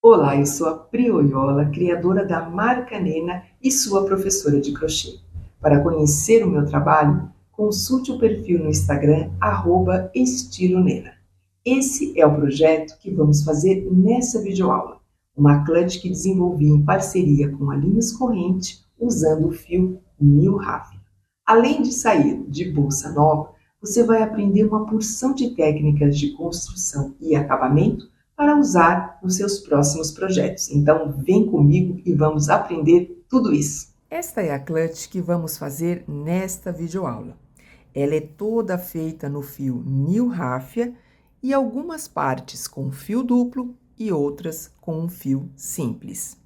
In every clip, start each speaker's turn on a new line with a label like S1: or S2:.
S1: Olá, eu sou a Prioiola, criadora da marca Nena e sua professora de crochê. Para conhecer o meu trabalho, consulte o perfil no Instagram @estilonena. Esse é o projeto que vamos fazer nessa videoaula, uma clutch que desenvolvi em parceria com a Linhas Corrente usando o fio New Raffia. Além de sair de bolsa nova, você vai aprender uma porção de técnicas de construção e acabamento para usar nos seus próximos projetos. Então, vem comigo e vamos aprender tudo isso. Esta é a clutch que vamos fazer nesta videoaula. Ela é toda feita no fio New Raffia e algumas partes com fio duplo e outras com um fio simples.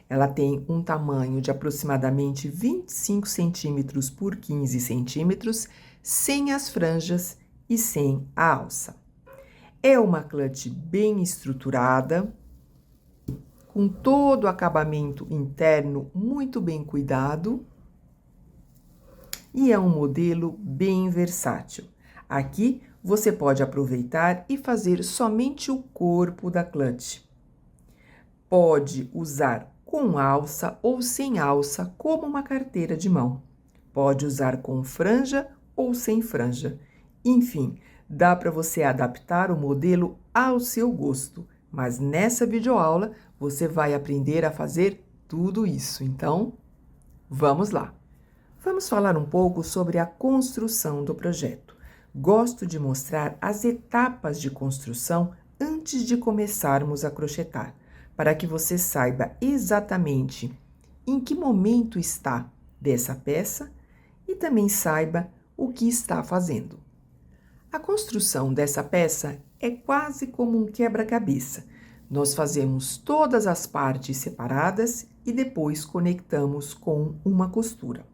S1: Ela tem um tamanho de aproximadamente 25 centímetros por 15 centímetros, sem as franjas e sem a alça. É uma clutch bem estruturada, com todo o acabamento interno muito bem cuidado, e é um modelo bem versátil. Aqui você pode aproveitar e fazer somente o corpo da clutch. Pode usar com alça ou sem alça, como uma carteira de mão. Pode usar com franja ou sem franja. Enfim, dá para você adaptar o modelo ao seu gosto. Mas nessa videoaula você vai aprender a fazer tudo isso. Então, vamos lá! Vamos falar um pouco sobre a construção do projeto. Gosto de mostrar as etapas de construção antes de começarmos a crochetar, para que você saiba exatamente em que momento está dessa peça e também saiba o que está fazendo. A construção dessa peça é quase como um quebra-cabeça. Nós fazemos todas as partes separadas e depois conectamos com uma costura.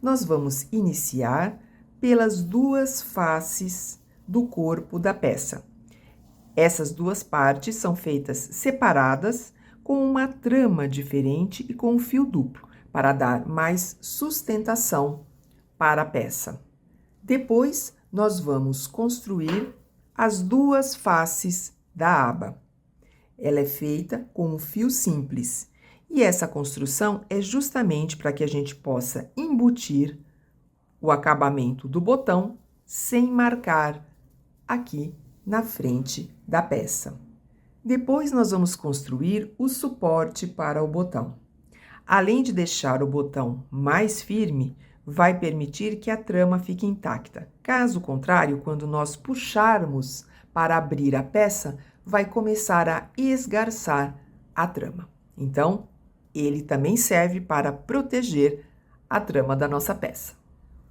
S1: Nós vamos iniciar pelas duas faces do corpo da peça. Essas duas partes são feitas separadas com uma trama diferente e com um fio duplo, para dar mais sustentação para a peça. Depois, nós vamos construir as duas faces da aba. Ela é feita com um fio simples. E essa construção é justamente para que a gente possa embutir o acabamento do botão sem marcar aqui na frente da peça. Depois nós vamos construir o suporte para o botão. Além de deixar o botão mais firme, vai permitir que a trama fique intacta. Caso contrário, quando nós puxarmos para abrir a peça, vai começar a esgarçar a trama. Então, ele também serve para proteger a trama da nossa peça.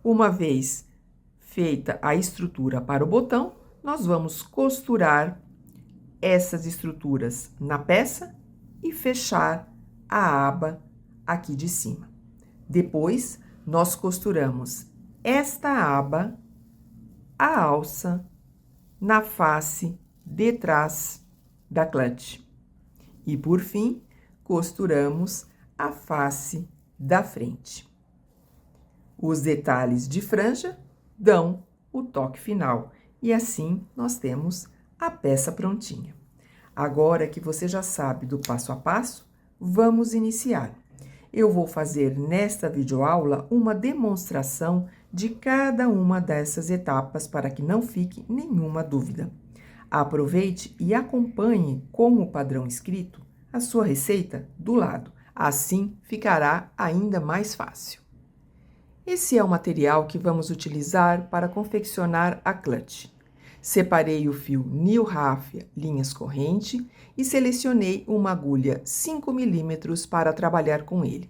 S1: Uma vez feita a estrutura para o botão, nós vamos costurar essas estruturas na peça e fechar a aba aqui de cima. Depois, nós costuramos esta aba, a alça, na face de trás da clutch. E, por fim, costuramos a face da frente. Os detalhes de franja dão o toque final e assim nós temos a peça prontinha. Agora que você já sabe do passo a passo, vamos iniciar. Eu vou fazer nesta videoaula uma demonstração de cada uma dessas etapas para que não fique nenhuma dúvida. Aproveite e acompanhe com o padrão escrito a sua receita do lado, assim ficará ainda mais fácil. Esse é o material que vamos utilizar para confeccionar a clutch. Separei o fio New Raffia linhas corrente e selecionei uma agulha 5 milímetros para trabalhar com ele.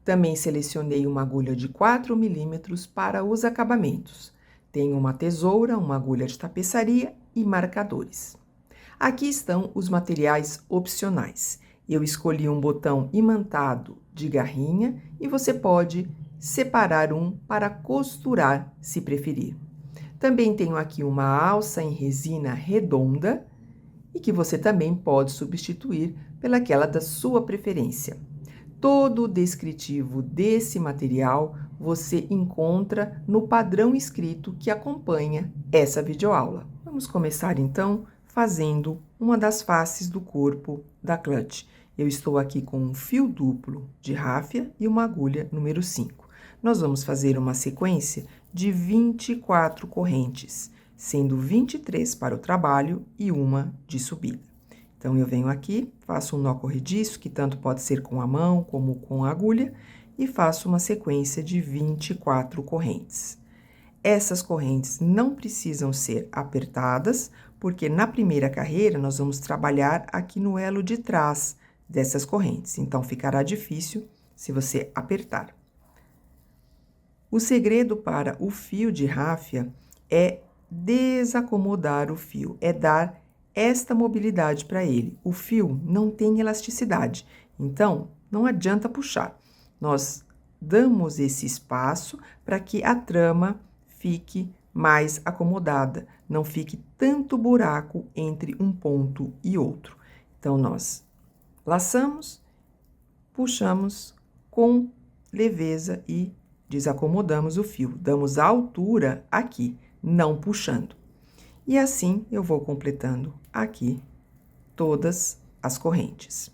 S1: Também selecionei uma agulha de 4 milímetros para os acabamentos. Tenho uma tesoura, uma agulha de tapeçaria e marcadores. Aqui estão os materiais opcionais. Eu escolhi um botão imantado de garrinha e você pode separar um para costurar, se preferir. Também tenho aqui uma alça em resina redonda e que você também pode substituir pelaquela da sua preferência. Todo o descritivo desse material você encontra no padrão escrito que acompanha essa videoaula. Vamos começar, então, fazendo uma das faces do corpo da clutch. Eu estou aqui com um fio duplo de ráfia e uma agulha número 5. Nós vamos fazer uma sequência de 24 correntes, sendo 23 para o trabalho e uma de subida. Então, eu venho aqui, faço um nó corrediço, que tanto pode ser com a mão como com a agulha, e faço uma sequência de 24 correntes. Essas correntes não precisam ser apertadas, porque na primeira carreira nós vamos trabalhar aqui no elo de trás dessas correntes, então ficará difícil se você apertar. O segredo para o fio de ráfia é desacomodar o fio, é dar esta mobilidade para ele. O fio não tem elasticidade, então não adianta puxar. Nós damos esse espaço para que a trama fique mais acomodada, não fique tanto buraco entre um ponto e outro. Então, nós laçamos, puxamos com leveza e desacomodamos o fio. Damos a altura aqui, não puxando. E assim, eu vou completando aqui todas as correntes.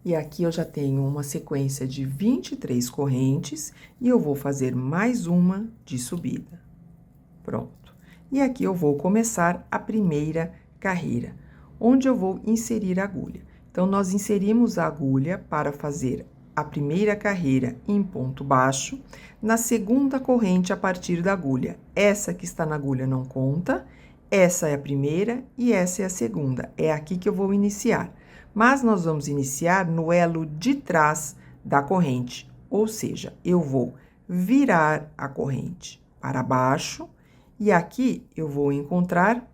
S1: E aqui eu já tenho uma sequência de 23 correntes e eu vou fazer mais uma de subida. Pronto. E aqui eu vou começar a primeira carreira, onde eu vou inserir a agulha. Então, nós inserimos a agulha para fazer a primeira carreira em ponto baixo, na segunda corrente a partir da agulha. Essa que está na agulha não conta, essa é a primeira e essa é a segunda. É aqui que eu vou iniciar. Mas nós vamos iniciar no elo de trás da corrente, ou seja, eu vou virar a corrente para baixo e aqui eu vou encontrar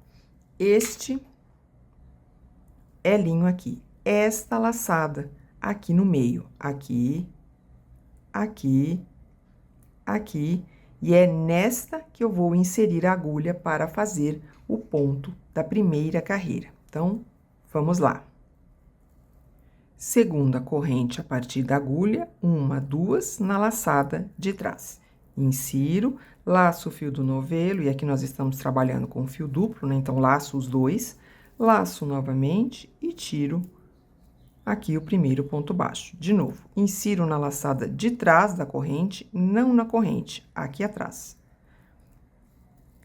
S1: este elinho aqui, esta laçada aqui no meio, aqui, aqui, aqui, e é nesta que eu vou inserir a agulha para fazer o ponto da primeira carreira. Então, vamos lá. Segunda corrente a partir da agulha, 1, 2 na laçada de trás. Insiro, laço o fio do novelo, e aqui nós estamos trabalhando com fio duplo, né? Então, laço os dois, laço novamente e tiro aqui o primeiro ponto baixo. De novo, insiro na laçada de trás da corrente, não na corrente, aqui atrás.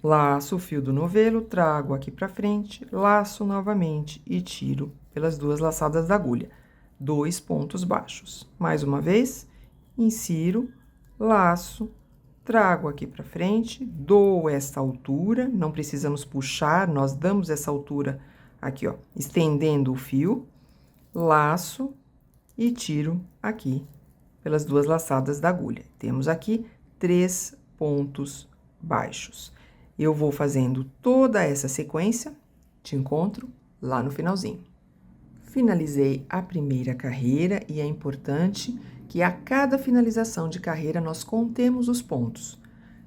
S1: Laço o fio do novelo, trago aqui pra frente, laço novamente e tiro pelas duas laçadas da agulha. 2 pontos baixos. Mais uma vez, insiro, laço, trago aqui pra frente, dou essa altura, não precisamos puxar, nós damos essa altura aqui, ó, estendendo o fio, laço e tiro aqui pelas duas laçadas da agulha. Temos aqui 3 pontos baixos. Eu vou fazendo toda essa sequência, te encontro lá no finalzinho. Finalizei a primeira carreira e é importante que a cada finalização de carreira nós contemos os pontos.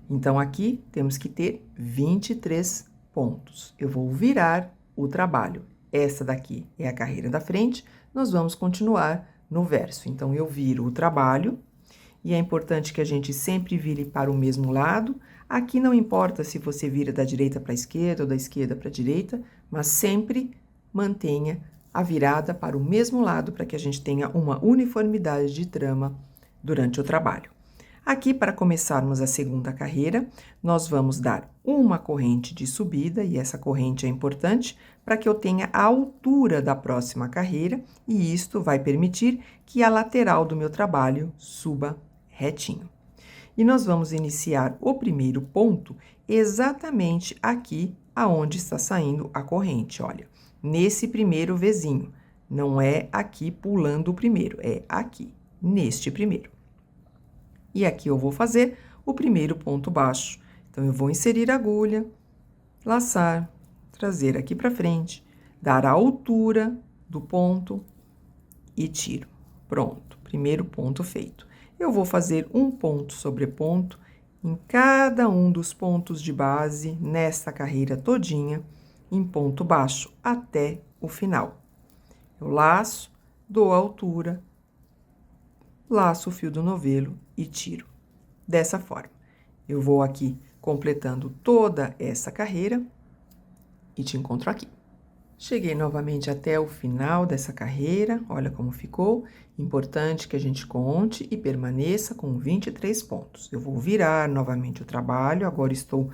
S1: Então, aqui temos que ter 23 pontos. Eu vou virar o trabalho. Essa daqui é a carreira da frente, nós vamos continuar no verso. Então, eu viro o trabalho, e é importante que a gente sempre vire para o mesmo lado. Aqui não importa se você vira da direita para a esquerda ou da esquerda para a direita, mas sempre mantenha a virada para o mesmo lado para que a gente tenha uma uniformidade de trama durante o trabalho. Aqui, para começarmos a segunda carreira, nós vamos dar uma corrente de subida, e essa corrente é importante para que eu tenha a altura da próxima carreira, e isto vai permitir que a lateral do meu trabalho suba retinho. E nós vamos iniciar o primeiro ponto exatamente aqui aonde está saindo a corrente, olha, nesse primeiro Vzinho. Não é aqui pulando o primeiro, é aqui, neste primeiro. E aqui eu vou fazer o primeiro ponto baixo. Então, eu vou inserir a agulha, laçar, trazer aqui pra frente, dar a altura do ponto e tiro. Pronto, primeiro ponto feito. Eu vou fazer um ponto sobre ponto em cada um dos pontos de base nesta carreira todinha, em ponto baixo até o final. Eu laço, dou a altura, laço o fio do novelo e tiro. Dessa forma, eu vou aqui completando toda essa carreira e te encontro aqui. Cheguei novamente até o final dessa carreira, olha como ficou. Importante que a gente conte e permaneça com 23 pontos. Eu vou virar novamente o trabalho, agora estou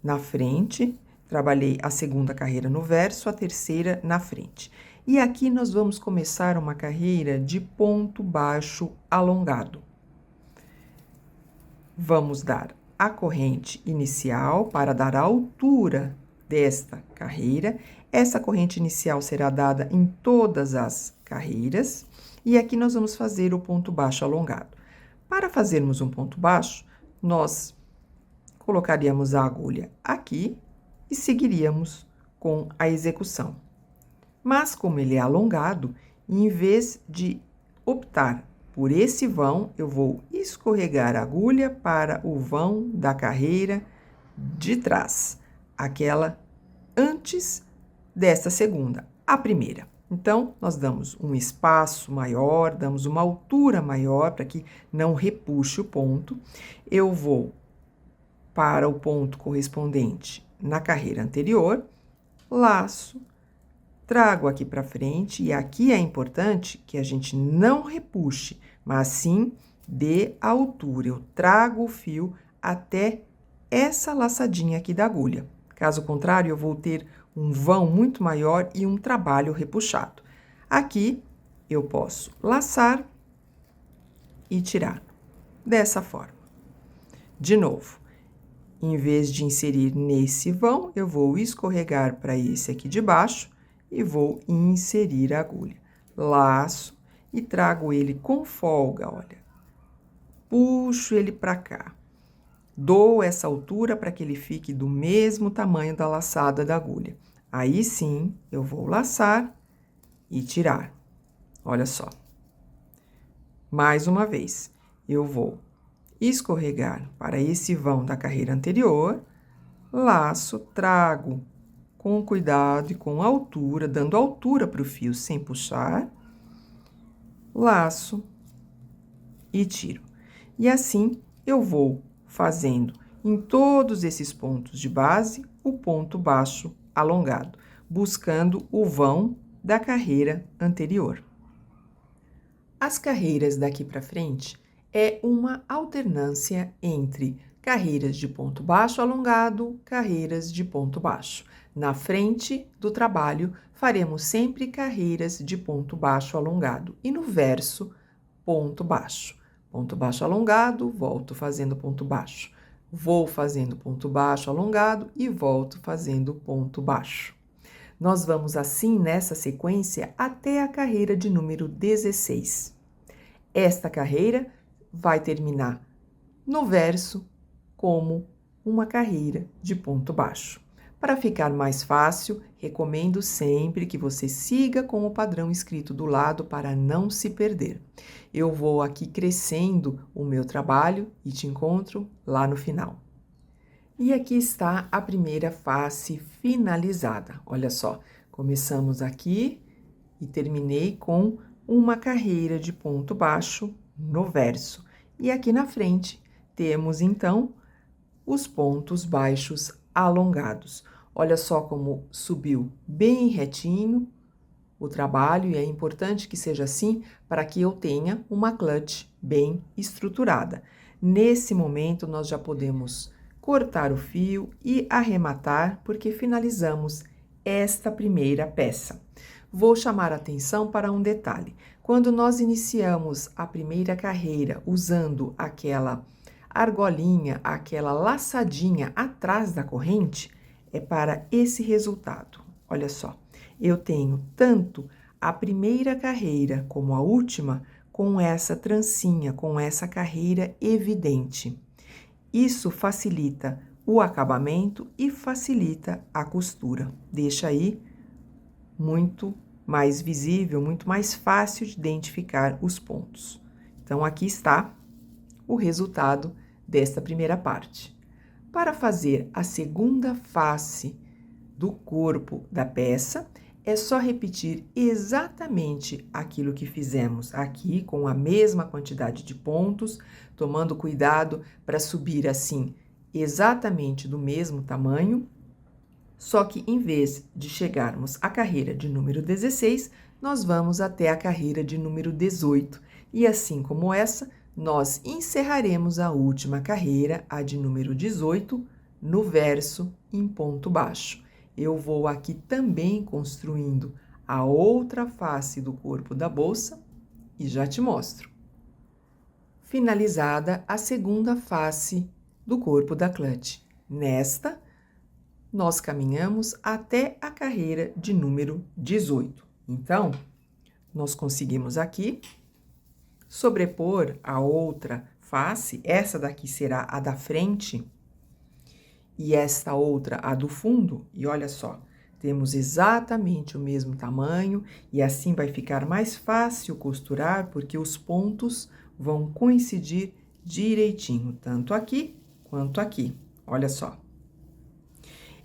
S1: na frente, trabalhei a segunda carreira no verso, a terceira na frente. E aqui nós vamos começar uma carreira de ponto baixo alongado. Vamos dar a corrente inicial para dar a altura desta carreira. Essa corrente inicial será dada em todas as carreiras e aqui nós vamos fazer o ponto baixo alongado. Para fazermos um ponto baixo, nós colocaríamos a agulha aqui e seguiríamos com a execução. Mas como ele é alongado, em vez de optar por esse vão, eu vou escorregar a agulha para o vão da carreira de trás, aquela antes desta segunda, a primeira. Então, nós damos um espaço maior, damos uma altura maior para que não repuxe o ponto. Eu vou para o ponto correspondente na carreira anterior, laço, trago aqui para frente, e aqui é importante que a gente não repuxe, mas sim dê a altura. Eu trago o fio até essa laçadinha aqui da agulha. Caso contrário, eu vou ter um vão muito maior e um trabalho repuxado. Aqui, eu posso laçar e tirar dessa forma. De novo, em vez de inserir nesse vão, eu vou escorregar para esse aqui de baixo e vou inserir a agulha. Laço e trago ele com folga, olha. Puxo ele para cá. Dou essa altura para que ele fique do mesmo tamanho da laçada da agulha. Aí sim, eu vou laçar e tirar. Olha só. Mais uma vez, eu vou escorregar para esse vão da carreira anterior, laço, trago com cuidado e com altura, dando altura para o fio sem puxar, laço e tiro. E assim, eu vou fazendo em todos esses pontos de base o ponto baixo alongado, buscando o vão da carreira anterior. As carreiras daqui para frente é uma alternância entre carreiras de ponto baixo alongado, carreiras de ponto baixo. Na frente do trabalho, faremos sempre carreiras de ponto baixo alongado e no verso, ponto baixo. Ponto baixo alongado, volto fazendo ponto baixo. Vou fazendo ponto baixo alongado e volto fazendo ponto baixo. Nós vamos assim nessa sequência até a carreira de número 16. Esta carreira vai terminar no verso como uma carreira de ponto baixo. Para ficar mais fácil, recomendo sempre que você siga com o padrão escrito do lado para não se perder. Eu vou aqui crescendo o meu trabalho e te encontro lá no final. E aqui está a primeira face finalizada. Olha só, começamos aqui e terminei com uma carreira de ponto baixo no verso. E aqui na frente temos, então, os pontos baixos alongados. Olha só como subiu bem retinho o trabalho, e é importante que seja assim para que eu tenha uma clutch bem estruturada. Nesse momento, nós já podemos cortar o fio e arrematar, porque finalizamos esta primeira peça. Vou chamar a atenção para um detalhe. Quando nós iniciamos a primeira carreira usando aquela argolinha, aquela laçadinha atrás da corrente, é para esse resultado. Olha só, eu tenho tanto a primeira carreira como a última com essa trancinha, com essa carreira evidente. Isso facilita o acabamento e facilita a costura. Deixa aí muito mais visível, muito mais fácil de identificar os pontos. Então, aqui está o resultado desta primeira parte. Para fazer a segunda face do corpo da peça, é só repetir exatamente aquilo que fizemos aqui, com a mesma quantidade de pontos, tomando cuidado para subir assim exatamente do mesmo tamanho. Só que em vez de chegarmos à carreira de número 16, nós vamos até a carreira de número 18. E assim como essa, nós encerraremos a última carreira, a de número 18, no verso em ponto baixo. Eu vou aqui também construindo a outra face do corpo da bolsa e já te mostro. Finalizada a segunda face do corpo da clutch. Nesta, nós caminhamos até a carreira de número 18. Então, nós conseguimos aqui sobrepor a outra face, essa daqui será a da frente, e esta outra a do fundo, e olha só, temos exatamente o mesmo tamanho, e assim vai ficar mais fácil costurar, porque os pontos vão coincidir direitinho, tanto aqui quanto aqui, olha só.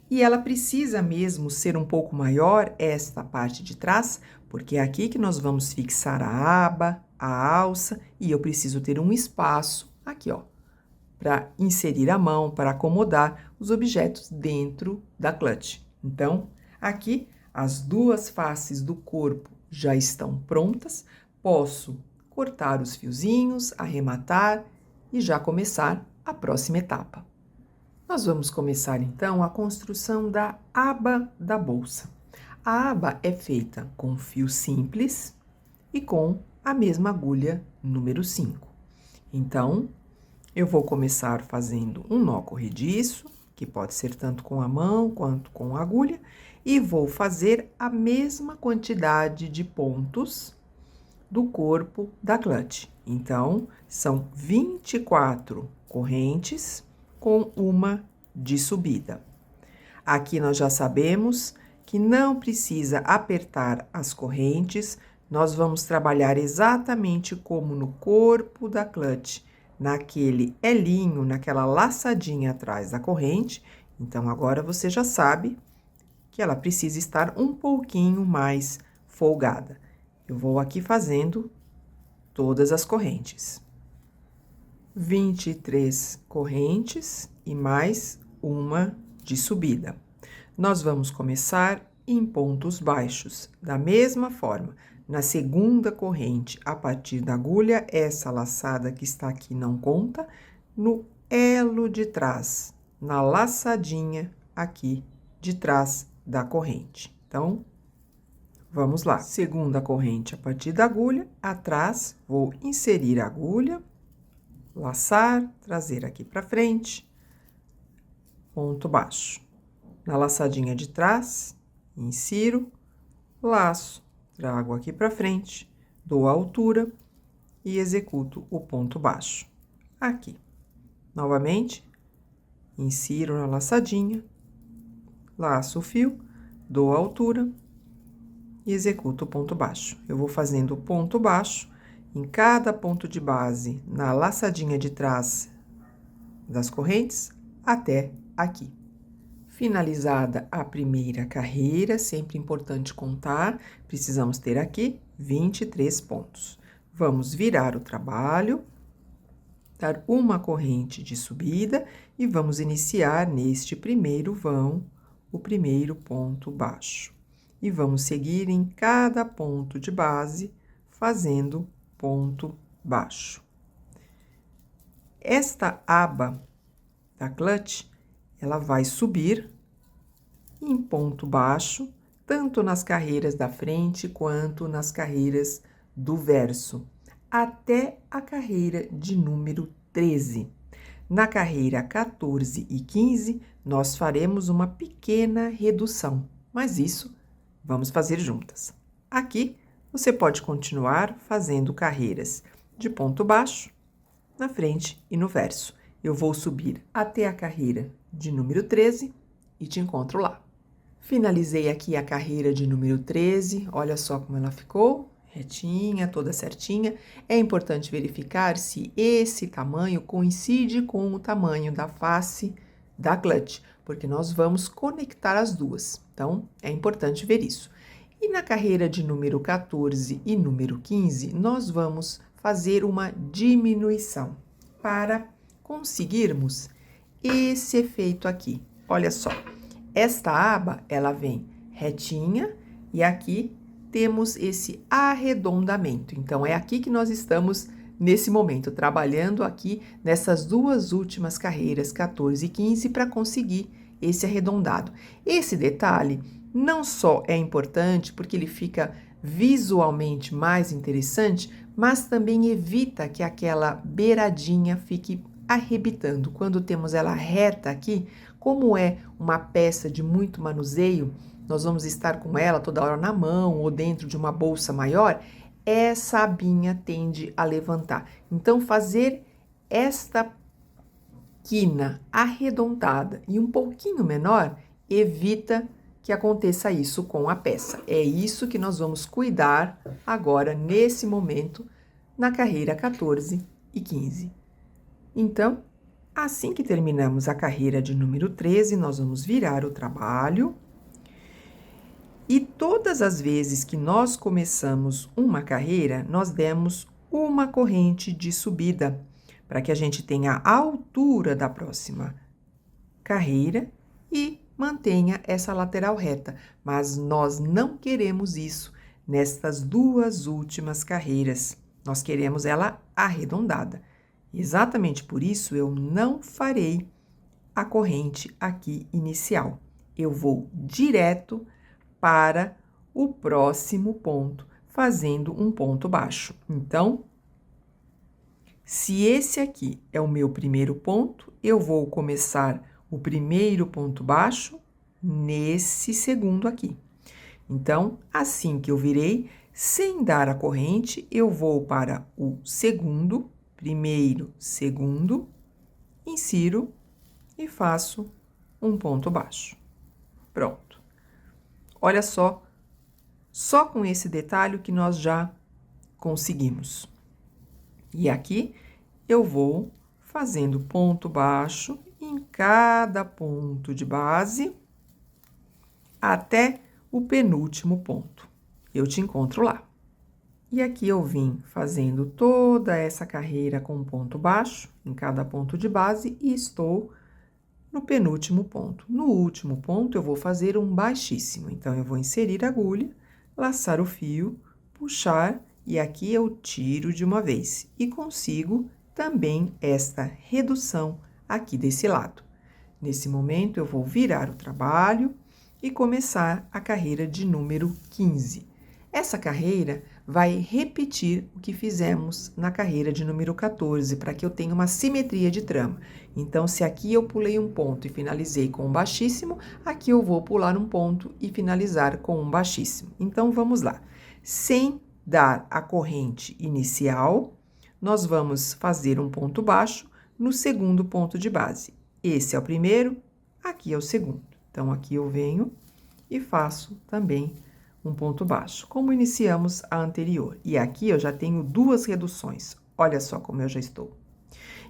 S1: E ela precisa mesmo ser um pouco maior, esta parte de trás, porque é aqui que nós vamos fixar a aba, a alça, e eu preciso ter um espaço aqui, ó, para inserir a mão, para acomodar os objetos dentro da clutch. Então, aqui, as duas faces do corpo já estão prontas, posso cortar os fiozinhos, arrematar e já começar a próxima etapa. Nós vamos começar, então, a construção da aba da bolsa. A aba é feita com fio simples e com a mesma agulha número 5. Então, eu vou começar fazendo um nó corrediço, que pode ser tanto com a mão quanto com a agulha, e vou fazer a mesma quantidade de pontos do corpo da clutch. Então, são 24 correntes com uma de subida. Aqui nós já sabemos que não precisa apertar as correntes, nós vamos trabalhar exatamente como no corpo da clutch, naquele elinho, naquela laçadinha atrás da corrente. Então, agora você já sabe que ela precisa estar um pouquinho mais folgada. Eu vou aqui fazendo todas as correntes. 23 correntes e mais uma de subida. Nós vamos começar em pontos baixos, da mesma forma. Na segunda corrente, a partir da agulha, essa laçada que está aqui não conta, no elo de trás, na laçadinha aqui de trás da corrente. Então, vamos lá. Segunda corrente, a partir da agulha, atrás, vou inserir a agulha, laçar, trazer aqui para frente, ponto baixo. Na laçadinha de trás, insiro, laço, trago aqui para frente, dou a altura e executo o ponto baixo. Aqui. Novamente, insiro na laçadinha, laço o fio, dou a altura e executo o ponto baixo. Eu vou fazendo o ponto baixo em cada ponto de base, na laçadinha de trás das correntes, até aqui. Finalizada a primeira carreira, sempre importante contar, precisamos ter aqui 23 pontos. Vamos virar o trabalho, dar uma corrente de subida e vamos iniciar neste primeiro vão, o primeiro ponto baixo. E vamos seguir em cada ponto de base, fazendo ponto baixo. Esta aba da clutch, ela vai subir em ponto baixo, tanto nas carreiras da frente quanto nas carreiras do verso, até a carreira de número 13. Na carreira 14 e 15, nós faremos uma pequena redução, mas isso vamos fazer juntas. Aqui, você pode continuar fazendo carreiras de ponto baixo na frente e no verso. Eu vou subir até a carreira de número 13 e te encontro lá. Finalizei aqui a carreira de número 13, olha só como ela ficou, retinha, toda certinha. É importante verificar se esse tamanho coincide com o tamanho da face da clutch, porque nós vamos conectar as duas, então é importante ver isso. E na carreira de número 14 e número 15, nós vamos fazer uma diminuição para conseguirmos esse efeito aqui. Olha só, Esta aba, ela vem retinha e aqui temos esse arredondamento. Então, é aqui que nós estamos nesse momento, trabalhando aqui nessas duas últimas carreiras, 14 e 15, para conseguir esse arredondado. Esse detalhe não só é importante porque ele fica visualmente mais interessante, mas também evita que aquela beiradinha fique arrebitando. Quando temos ela reta aqui, como é uma peça de muito manuseio, nós vamos estar com ela toda hora na mão ou dentro de uma bolsa maior, essa abinha tende a levantar. Então, fazer esta quina arredondada e um pouquinho menor evita que aconteça isso com a peça. É isso que nós vamos cuidar agora, nesse momento, na carreira 14 e 15. Então, assim que terminamos a carreira de número 13, nós vamos virar o trabalho. E todas as vezes que nós começamos uma carreira, nós demos uma corrente de subida, para que a gente tenha a altura da próxima carreira e mantenha essa lateral reta. Mas nós não queremos isso nestas duas últimas carreiras. Nós queremos ela arredondada. Exatamente por isso, eu não farei a corrente aqui inicial. Eu vou direto para o próximo ponto, fazendo um ponto baixo. Então, se esse aqui é o meu primeiro ponto, eu vou começar o primeiro ponto baixo nesse segundo aqui. Então, assim que eu virei, sem dar a corrente, eu vou para o segundo, primeiro, segundo, insiro e faço um ponto baixo. Pronto. Olha só com esse detalhe que nós já conseguimos. E aqui eu vou fazendo ponto baixo em cada ponto de base até o penúltimo ponto. Eu te encontro lá. E aqui eu vim fazendo toda essa carreira com ponto baixo em cada ponto de base e estou no penúltimo ponto. No último ponto, eu vou fazer um baixíssimo. Então, eu vou inserir a agulha, laçar o fio, puxar e aqui eu tiro de uma vez. E consigo também esta redução aqui desse lado. Nesse momento, eu vou virar o trabalho e começar a carreira de número 15. Essa carreira vai repetir o que fizemos na carreira de número 14, para que eu tenha uma simetria de trama. Então, se aqui eu pulei um ponto e finalizei com um baixíssimo, aqui eu vou pular um ponto e finalizar com um baixíssimo. Então, vamos lá. Sem dar a corrente inicial, nós vamos fazer um ponto baixo no segundo ponto de base. Esse é o primeiro, aqui é o segundo. Então, aqui eu venho e faço também um ponto baixo, como iniciamos a anterior. E aqui eu já tenho duas reduções. Olha só como eu já estou.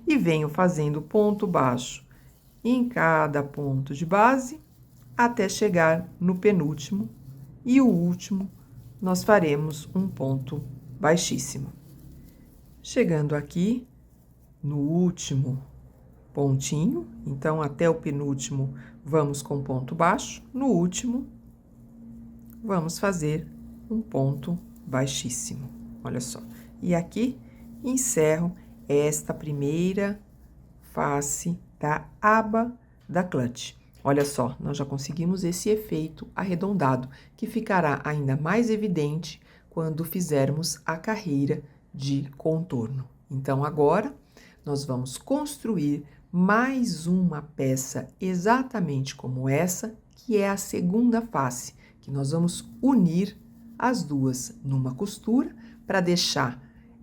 S1: E venho fazendo ponto baixo em cada ponto de base, até chegar no penúltimo. E o último, nós faremos um ponto baixíssimo. Chegando aqui, no último pontinho, então, até o penúltimo, vamos com ponto baixo. No último, vamos fazer um ponto baixíssimo, olha só. E aqui, encerro esta primeira face da aba da clutch. Olha só, nós já conseguimos esse efeito arredondado, que ficará ainda mais evidente quando fizermos a carreira de contorno. Então, agora, nós vamos construir mais uma peça exatamente como essa, que é a segunda face, que nós vamos unir as duas numa costura para deixar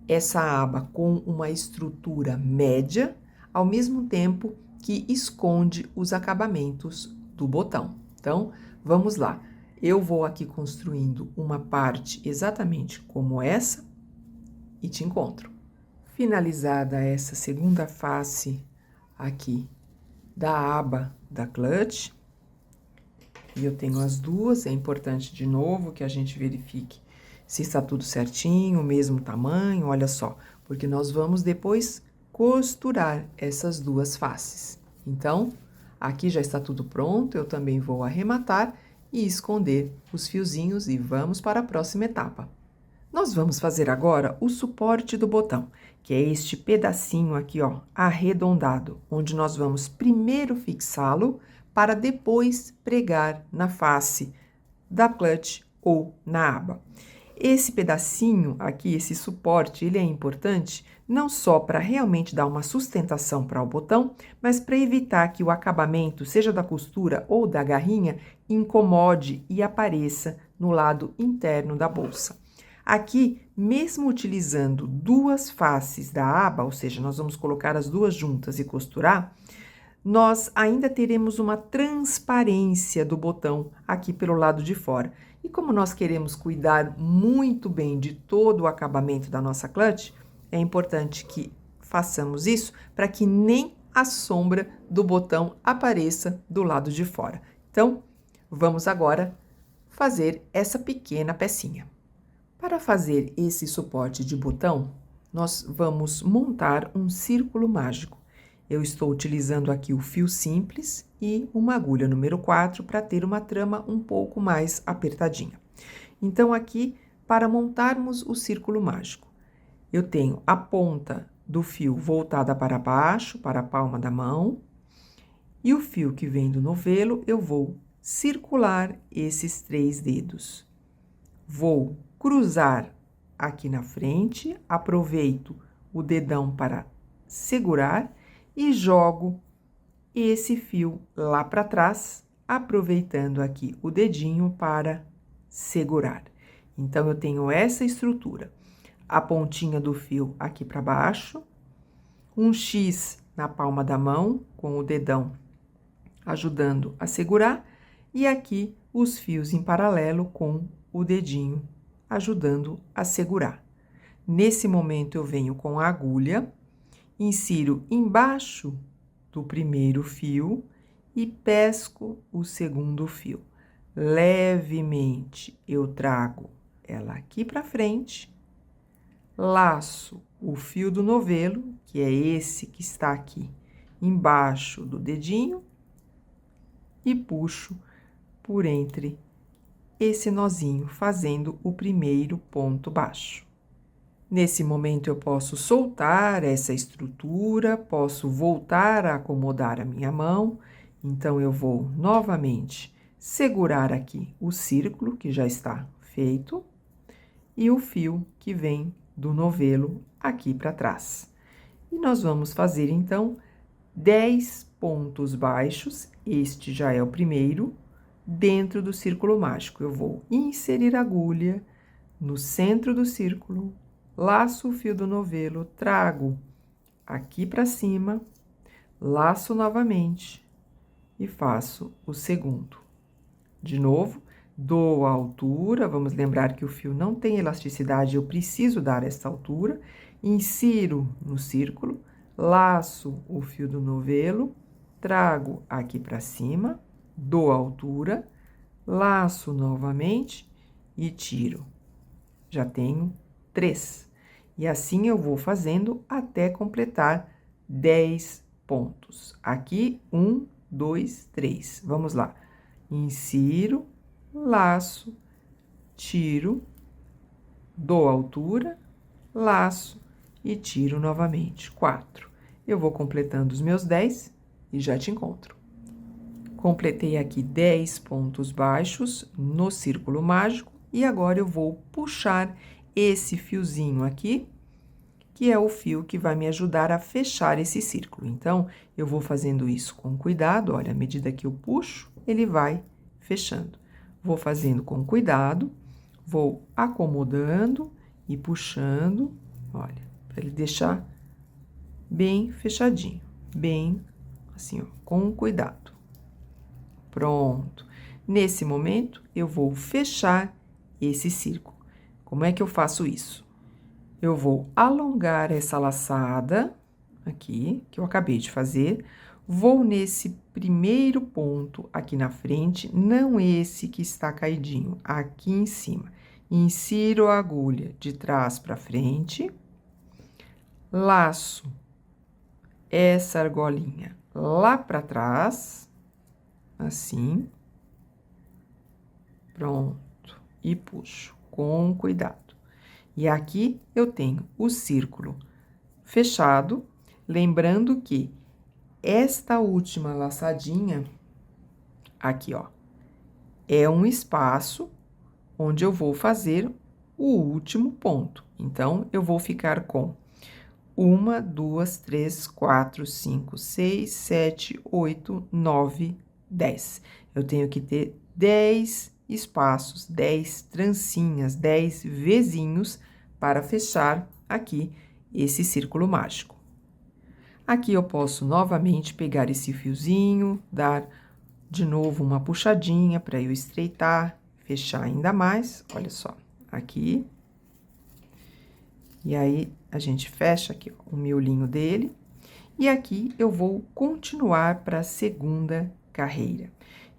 S1: essa aba com uma estrutura média, ao mesmo tempo que esconde os acabamentos do botão. Então, vamos lá. Eu vou aqui construindo uma parte exatamente como essa e te encontro. Finalizada essa segunda face aqui da aba da clutch, e eu tenho as duas, é importante de novo que a gente verifique se está tudo certinho, o mesmo tamanho, olha só, porque nós vamos depois costurar essas duas faces. Então, Aqui já está tudo pronto, eu também vou arrematar e esconder os fiozinhos e vamos para a próxima etapa. Nós vamos fazer agora o suporte do botão, que é este pedacinho aqui, ó, arredondado, onde nós vamos primeiro fixá-lo para depois pregar na face da clutch ou na aba. Esse pedacinho aqui, esse suporte, ele é importante não só para realmente dar uma sustentação para o botão, mas para evitar que o acabamento, seja da costura ou da garrinha, incomode e apareça no lado interno da bolsa. Aqui, mesmo utilizando duas faces da aba, ou seja, nós vamos colocar as duas juntas e costurar, nós ainda teremos uma transparência do botão aqui pelo lado de fora. E como nós queremos cuidar muito bem de todo o acabamento da nossa clutch, é importante que façamos isso para que nem a sombra do botão apareça do lado de fora. Então, vamos agora fazer essa pequena pecinha. Para fazer esse suporte de botão, nós vamos montar um círculo mágico. Eu estou utilizando aqui o fio simples e uma agulha número 4 para ter uma trama um pouco mais apertadinha. Então, aqui, para montarmos o círculo mágico, eu tenho a ponta do fio voltada para baixo, para a palma da mão, e o fio que vem do novelo, eu vou circular esses 3 dedos. Vou cruzar aqui na frente, aproveito o dedão para segurar e jogo esse fio lá para trás, aproveitando aqui o dedinho para segurar. Então, eu tenho essa estrutura. A pontinha do fio aqui para baixo, um X na palma da mão, com o dedão ajudando a segurar, e aqui os fios em paralelo com o dedinho ajudando a segurar. Nesse momento, eu venho com a agulha, insiro embaixo do primeiro fio e pesco o segundo fio. Levemente, eu trago ela aqui para frente, laço o fio do novelo, que é esse que está aqui embaixo do dedinho, e puxo por entre esse nozinho, fazendo o primeiro ponto baixo. Nesse momento, eu posso soltar essa estrutura, posso voltar a acomodar a minha mão. Então, eu vou novamente segurar aqui o círculo, que já está feito, e o fio que vem do novelo aqui para trás. E nós vamos fazer, então, 10 pontos baixos, este já é o primeiro, dentro do círculo mágico. Eu vou inserir a agulha no centro do círculo, laço o fio do novelo, trago aqui para cima, laço novamente e faço o segundo. De novo, dou a altura, vamos lembrar que o fio não tem elasticidade, eu preciso dar essa altura, insiro no círculo, laço o fio do novelo, trago aqui para cima, dou a altura, laço novamente e tiro. Já tenho 3. E assim eu vou fazendo até completar 10 pontos. Aqui, 1, 2, 3. Vamos lá. Insiro, laço, tiro, dou altura, laço e tiro novamente. 4. Eu vou completando os meus 10 e já te encontro. Completei aqui 10 pontos baixos no círculo mágico e agora eu vou puxar esse fiozinho aqui, que é o fio que vai me ajudar a fechar esse círculo. Então, eu vou fazendo isso com cuidado, olha, à medida que eu puxo, ele vai fechando. Vou fazendo com cuidado, vou acomodando e puxando, olha, para ele deixar bem fechadinho, bem assim, ó, com cuidado. Pronto. Nesse momento, eu vou fechar esse círculo. Como é que eu faço isso? Eu vou alongar essa laçada aqui, que eu acabei de fazer, vou nesse primeiro ponto aqui na frente, não esse que está caidinho, aqui em cima. Insiro a agulha de trás para frente, laço essa argolinha lá para trás,
S2: assim. Pronto. E puxo com cuidado. E aqui eu tenho o círculo fechado, lembrando que esta última laçadinha, aqui, ó, é um espaço onde eu vou fazer o último ponto. Então, eu vou ficar com 1, 2, 3, 4, 5, 6, 7, 8, 9, 10. Eu tenho que ter 10 espaços, 10 trancinhas, 10 vezinhos para fechar aqui esse círculo mágico. Aqui eu posso novamente pegar esse fiozinho, dar de novo uma puxadinha para eu estreitar, fechar ainda mais, olha só, aqui. E aí, a gente fecha aqui, ó, o miolinho dele. E aqui eu vou continuar para a segunda carreira.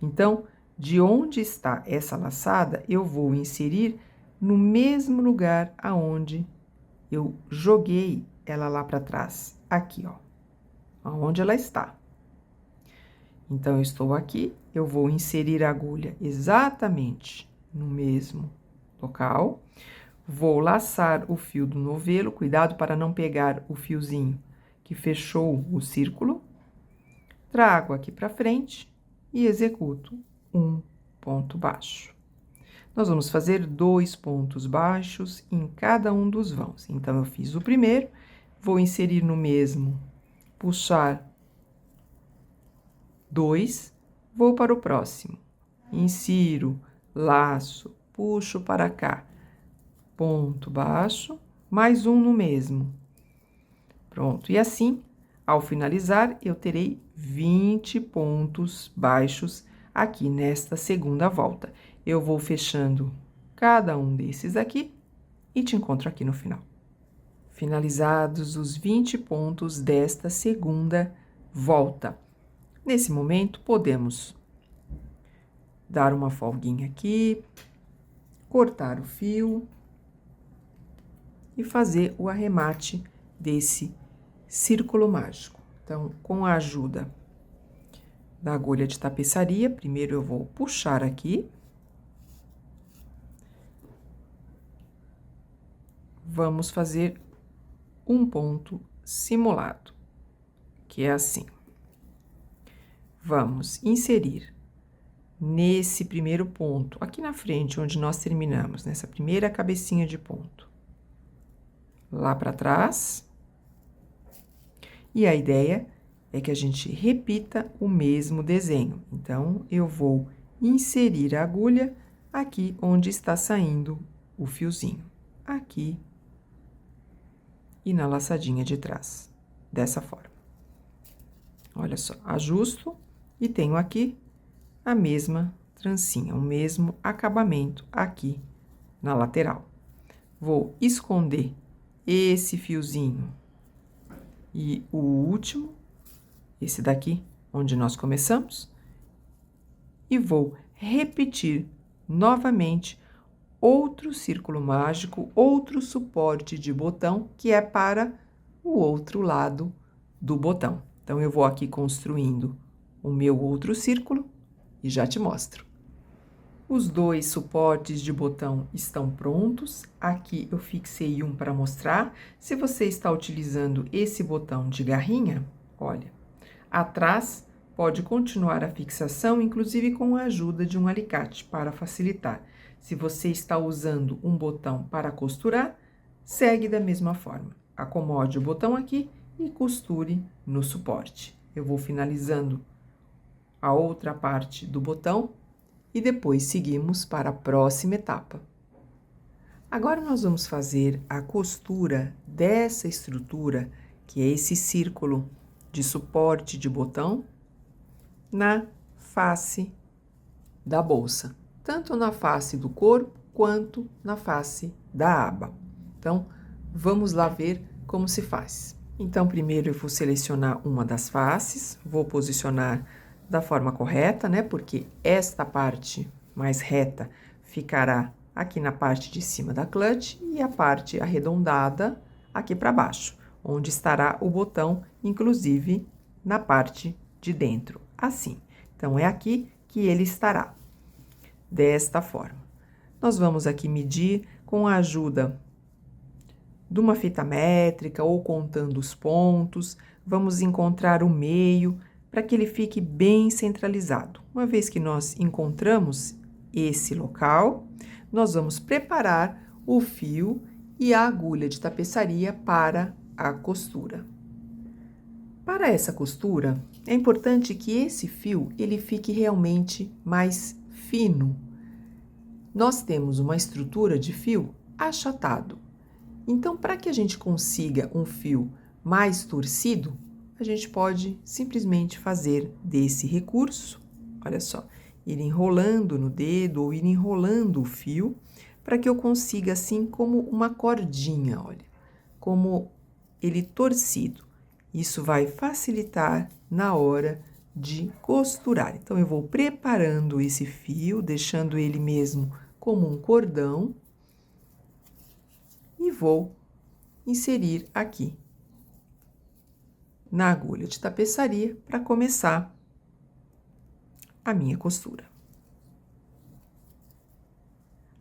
S2: Então, de onde está essa laçada, eu vou inserir no mesmo lugar aonde eu joguei ela lá para trás, aqui, ó, aonde ela está. Então, eu estou aqui, eu vou inserir a agulha exatamente no mesmo local. Vou laçar o fio do novelo, cuidado para não pegar o fiozinho que fechou o círculo. Trago aqui para frente e executo um ponto baixo. Nós vamos fazer 2 pontos baixos em cada um dos vãos. Então, eu fiz o primeiro, vou inserir no mesmo, puxar 2, vou para o próximo. Insiro, laço, puxo para cá. Ponto baixo, mais um no mesmo. Pronto, e assim, ao finalizar, eu terei 20 pontos baixos aqui nesta segunda volta. Eu vou fechando cada um desses aqui e te encontro aqui no final. Finalizados os 20 pontos desta segunda volta. Nesse momento, podemos dar uma folguinha aqui, cortar o fio e fazer o arremate desse círculo mágico. Então, com a ajuda da agulha de tapeçaria, primeiro eu vou puxar aqui. Vamos fazer um ponto simulado, que é assim. Vamos inserir nesse primeiro ponto, aqui na frente, onde nós terminamos, nessa primeira cabecinha de ponto. Lá para trás. E a ideia é que a gente repita o mesmo desenho. Então, eu vou inserir a agulha aqui onde está saindo o fiozinho. Aqui e na laçadinha de trás, dessa forma. Olha só, ajusto e tenho aqui a mesma trancinha, o mesmo acabamento aqui na lateral. Vou esconder esse fiozinho e o último, esse daqui, onde nós começamos, e vou repetir novamente outro círculo mágico, outro suporte de botão, que é para o outro lado do botão. Então, eu vou aqui construindo o meu outro círculo e já te mostro. Os 2 suportes de botão estão prontos. Aqui eu fixei um para mostrar. Se você está utilizando esse botão de garrinha, olha, atrás pode continuar a fixação, inclusive com a ajuda de um alicate para facilitar. Se você está usando um botão para costurar, segue da mesma forma. Acomode o botão aqui e costure no suporte. Eu vou finalizando a outra parte do botão e depois seguimos para a próxima etapa. Agora, nós vamos fazer a costura dessa estrutura, que é esse círculo de suporte de botão, na face da bolsa, tanto na face do corpo quanto na face da aba. Então, vamos lá ver como se faz. Então, primeiro eu vou selecionar uma das faces, vou posicionar da forma correta, né? Porque esta parte mais reta ficará aqui na parte de cima da clutch e a parte arredondada aqui para baixo, onde estará o botão, inclusive na parte de dentro, assim. Então, é aqui que ele estará, desta forma. Nós vamos aqui medir com a ajuda de uma fita métrica ou contando os pontos, vamos encontrar o meio para que ele fique bem centralizado. Uma vez que nós encontramos esse local, nós vamos preparar o fio e a agulha de tapeçaria para a costura. Para essa costura, é importante que esse fio ele fique realmente mais fino. Nós temos uma estrutura de fio achatado. Então, para que a gente consiga um fio mais torcido, a gente pode simplesmente fazer desse recurso, olha só, ir enrolando no dedo ou ir enrolando o fio, para que eu consiga assim como uma cordinha, olha, como ele torcido. Isso vai facilitar na hora de costurar. Então, eu vou preparando esse fio, deixando ele mesmo como um cordão, e vou inserir aqui na agulha de tapeçaria para começar a minha costura.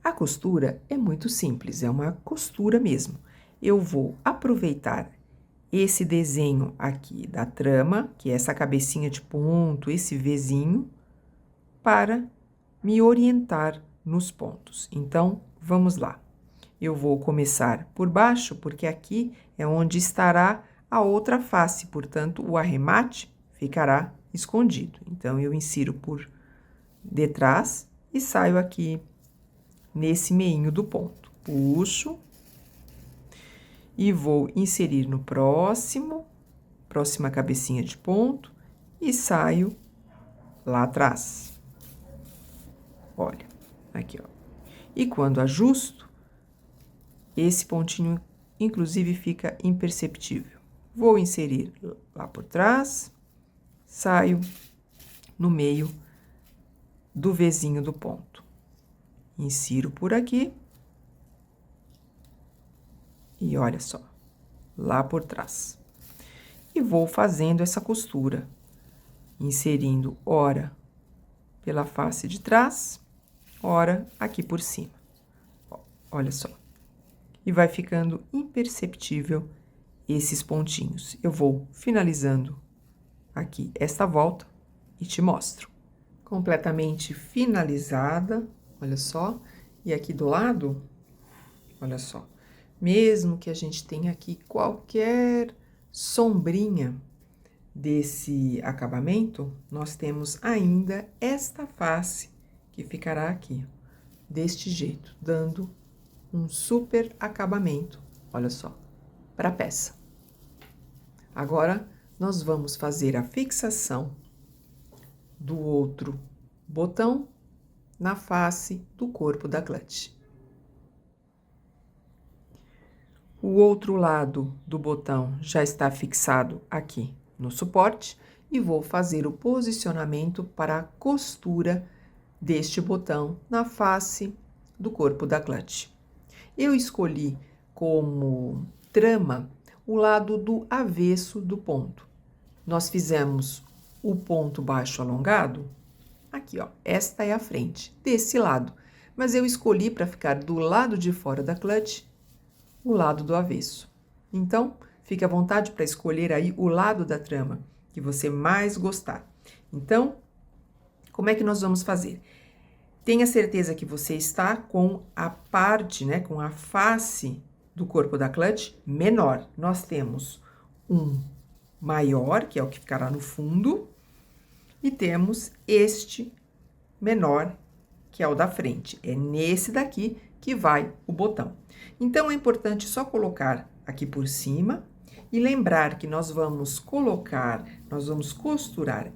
S2: A costura é muito simples, é uma costura mesmo. Eu vou aproveitar esse desenho aqui da trama, que é essa cabecinha de ponto, esse Vzinho, para me orientar nos pontos. Então, vamos lá. Eu vou começar por baixo, porque aqui é onde estará a outra face, portanto, o arremate ficará escondido. Então, eu insiro por detrás e saio aqui nesse meinho do ponto. Puxo e vou inserir no próxima cabecinha de ponto e saio lá atrás. Olha, aqui, ó. E quando ajusto, esse pontinho, inclusive, fica imperceptível. Vou inserir lá por trás, saio no meio do Vzinho do ponto. Insiro por aqui. E olha só, lá por trás. E vou fazendo essa costura, inserindo ora pela face de trás, ora aqui por cima. Olha só. E vai ficando imperceptível esses pontinhos. Eu vou finalizando aqui esta volta e te mostro. Completamente finalizada, olha só. E aqui do lado, olha só. Mesmo que a gente tenha aqui qualquer sombrinha desse acabamento, nós temos ainda esta face que ficará aqui, deste jeito, dando um super acabamento, olha só, para a peça. Agora, nós vamos fazer a fixação do outro botão na face do corpo da clutch. O outro lado do botão já está fixado aqui no suporte e vou fazer o posicionamento para a costura deste botão na face do corpo da clutch. Eu escolhi como trama o lado do avesso do ponto. Nós fizemos o ponto baixo alongado, aqui ó, esta é a frente, desse lado. Mas eu escolhi para ficar do lado de fora da clutch, o lado do avesso. Então, fique à vontade para escolher aí o lado da trama que você mais gostar. Então, como é que nós vamos fazer? Tenha certeza que você está com a parte, né, com a face do corpo da clutch menor. Nós temos um maior, que é o que ficará no fundo, e temos este menor, que é o da frente. É nesse daqui que vai o botão. Então, é importante só colocar aqui por cima e lembrar que nós vamos costurar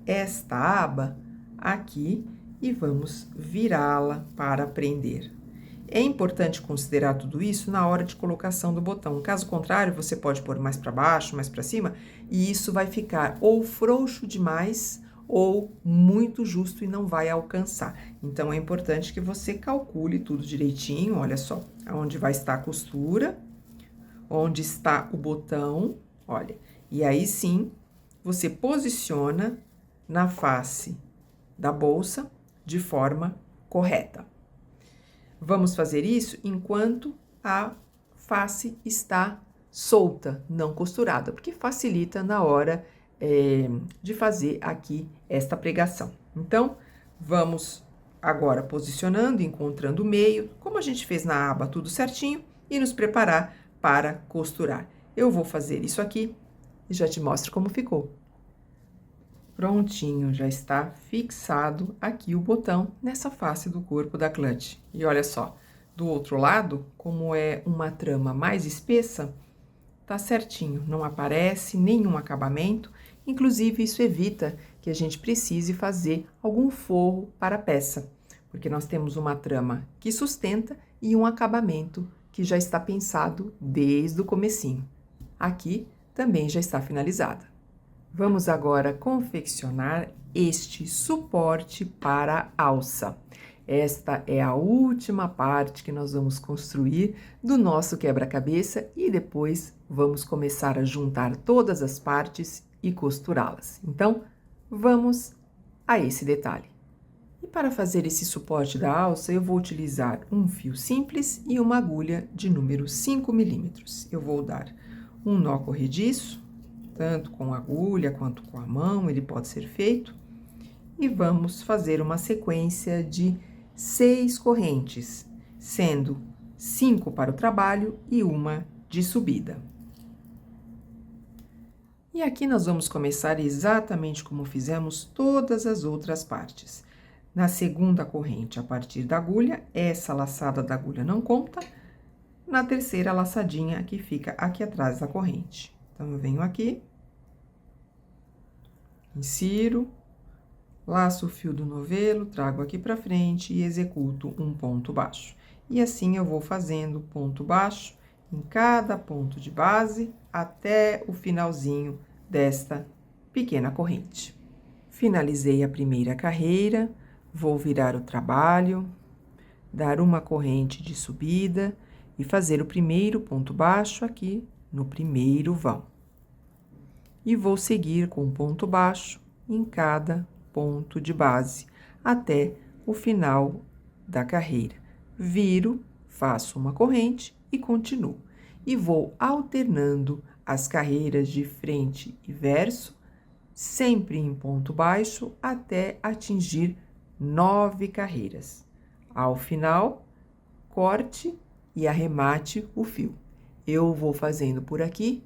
S2: esta aba aqui e vamos virá-la para prender. É importante considerar tudo isso na hora de colocação do botão. Caso contrário, você pode pôr mais para baixo, mais para cima, e isso vai ficar ou frouxo demais ou muito justo e não vai alcançar. Então, é importante que você calcule tudo direitinho, olha só, onde vai estar a costura, onde está o botão, olha. E aí, sim, você posiciona na face da bolsa de forma correta. Vamos fazer isso enquanto a face está solta, não costurada, porque facilita na hora de fazer aqui esta pregação. Então, vamos agora posicionando, encontrando o meio, como a gente fez na aba, tudo certinho, e nos preparar para costurar. Eu vou fazer isso aqui e já te mostro como ficou. Prontinho, já está fixado aqui o botão nessa face do corpo da clutch. E olha só, do outro lado, como é uma trama mais espessa, tá certinho, não aparece nenhum acabamento, inclusive isso evita que a gente precise fazer algum forro para a peça, porque nós temos uma trama que sustenta e um acabamento que já está pensado desde o comecinho. Aqui também já está finalizada. Vamos agora confeccionar este suporte para a alça. Esta é a última parte que nós vamos construir do nosso quebra-cabeça e depois vamos começar a juntar todas as partes e costurá-las. Então, vamos a esse detalhe. E para fazer esse suporte da alça, eu vou utilizar um fio simples e uma agulha de número 5 milímetros. Eu vou dar um nó corrediço, tanto com a agulha quanto com a mão, ele pode ser feito. E vamos fazer uma sequência de 6 correntes, sendo 5 para o trabalho e uma de subida. E aqui nós vamos começar exatamente como fizemos todas as outras partes. Na segunda corrente, a partir da agulha, essa laçada da agulha não conta. Na terceira laçadinha que fica aqui atrás da corrente. Então, eu venho aqui, insiro, laço o fio do novelo, trago aqui pra frente e executo um ponto baixo. E assim eu vou fazendo ponto baixo em cada ponto de base até o finalzinho desta pequena corrente. Finalizei a primeira carreira, vou virar o trabalho, dar uma corrente de subida e fazer o primeiro ponto baixo aqui no primeiro vão. E vou seguir com ponto baixo em cada ponto de base até o final da carreira. Viro, faço uma corrente e continuo. E vou alternando as carreiras de frente e verso, sempre em ponto baixo, até atingir 9 carreiras. Ao final, corte e arremate o fio. Eu vou fazendo por aqui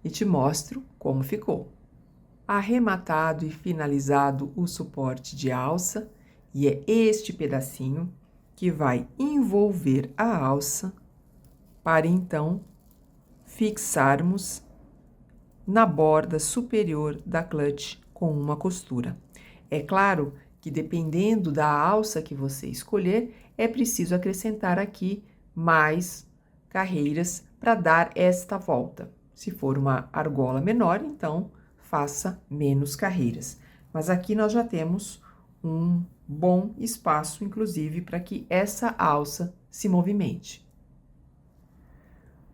S2: e te mostro como ficou. Arrematado e finalizado o suporte de alça, e é este pedacinho que vai envolver a alça para então fixarmos na borda superior da clutch com uma costura. É claro que dependendo da alça que você escolher, é preciso acrescentar aqui mais carreiras para dar esta volta. Se for uma argola menor, então faça menos carreiras. Mas aqui nós já temos um bom espaço, inclusive, para que essa alça se movimente.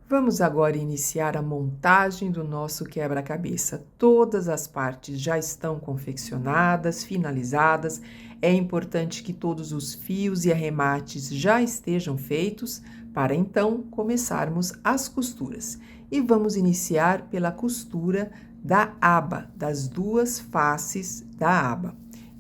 S2: Vamos agora iniciar a montagem do nosso quebra-cabeça. Todas as partes já estão confeccionadas, finalizadas. É importante que todos os fios e arremates já estejam feitos para então começarmos as costuras. E vamos iniciar pela costura da aba, das duas faces da aba.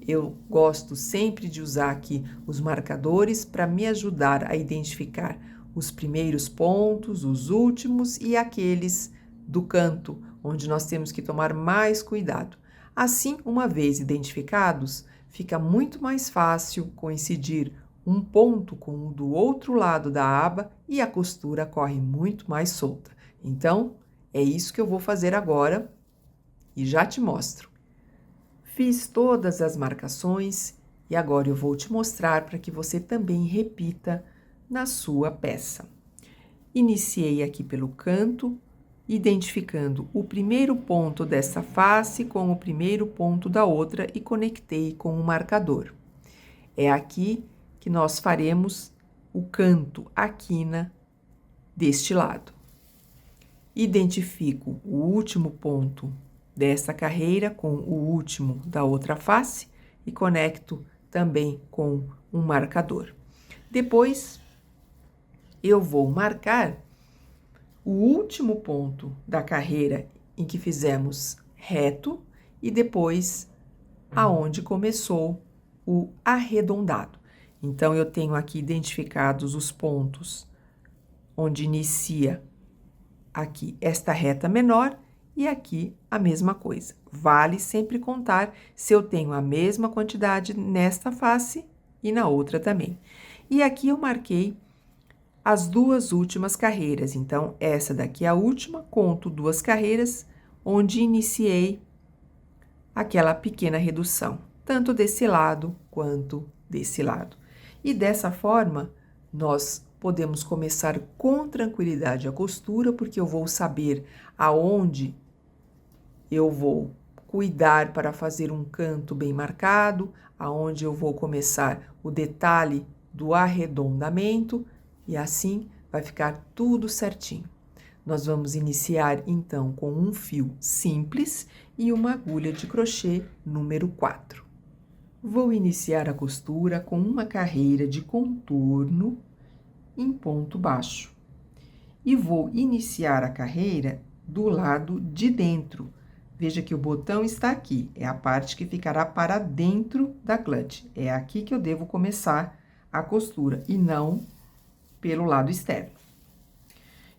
S2: Eu gosto sempre de usar aqui os marcadores para me ajudar a identificar os primeiros pontos, os últimos e aqueles do canto, onde nós temos que tomar mais cuidado. Assim, uma vez identificados, fica muito mais fácil coincidir um ponto com o do outro lado da aba e a costura corre muito mais solta. Então, é isso que eu vou fazer agora e já te mostro. Fiz todas as marcações e agora eu vou te mostrar para que você também repita na sua peça. Iniciei aqui pelo canto, identificando o primeiro ponto dessa face com o primeiro ponto da outra e conectei com o marcador. É aqui que nós faremos o canto, a quina deste lado. Identifico o último ponto dessa carreira com o último da outra face e conecto também com um marcador. Depois, eu vou marcar o último ponto da carreira em que fizemos reto e depois aonde começou o arredondado. Então, eu tenho aqui identificados os pontos onde inicia aqui esta reta menor e aqui a mesma coisa. Vale sempre contar se eu tenho a mesma quantidade nesta face e na outra também. E aqui eu marquei as duas últimas carreiras. Então, essa daqui é a última, conto 2 carreiras, onde iniciei aquela pequena redução, tanto desse lado quanto desse lado. E dessa forma, nós podemos começar com tranquilidade a costura, porque eu vou saber aonde eu vou cuidar para fazer um canto bem marcado, aonde eu vou começar o detalhe do arredondamento, e assim vai ficar tudo certinho. Nós vamos iniciar, então, com um fio simples e uma agulha de crochê número 4. Vou iniciar a costura com uma carreira de contorno em ponto baixo. E vou iniciar a carreira do lado de dentro. Veja que o botão está aqui, é a parte que ficará para dentro da clutch. É aqui que eu devo começar a costura e não pelo lado externo.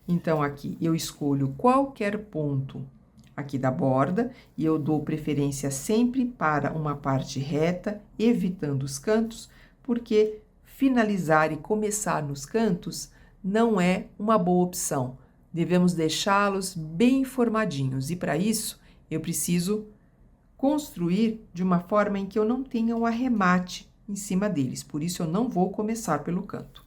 S2: Então, aqui eu escolho qualquer ponto aqui da borda e eu dou preferência sempre para uma parte reta, evitando os cantos, porque finalizar e começar nos cantos não é uma boa opção. Devemos deixá-los bem formadinhos e para isso eu preciso construir de uma forma em que eu não tenha um arremate em cima deles, por isso eu não vou começar pelo canto.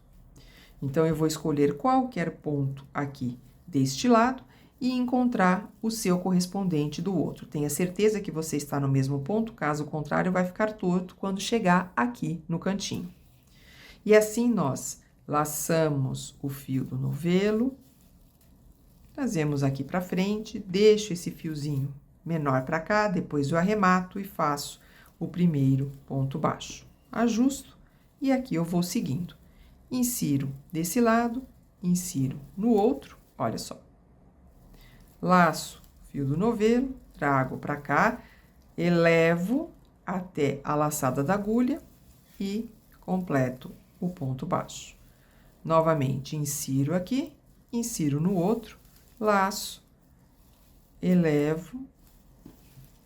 S2: Então, eu vou escolher qualquer ponto aqui deste lado e encontrar o seu correspondente do outro. Tenha certeza que você está no mesmo ponto, caso contrário, vai ficar torto quando chegar aqui no cantinho. E assim, nós laçamos o fio do novelo, trazemos aqui para frente, deixo esse fiozinho menor para cá, depois eu arremato e faço o primeiro ponto baixo. Ajusto e aqui eu vou seguindo. Insiro desse lado, insiro no outro, olha só. Laço fio do novelo, trago para cá, elevo até a laçada da agulha e completo o ponto baixo. Novamente, insiro aqui, insiro no outro, laço, elevo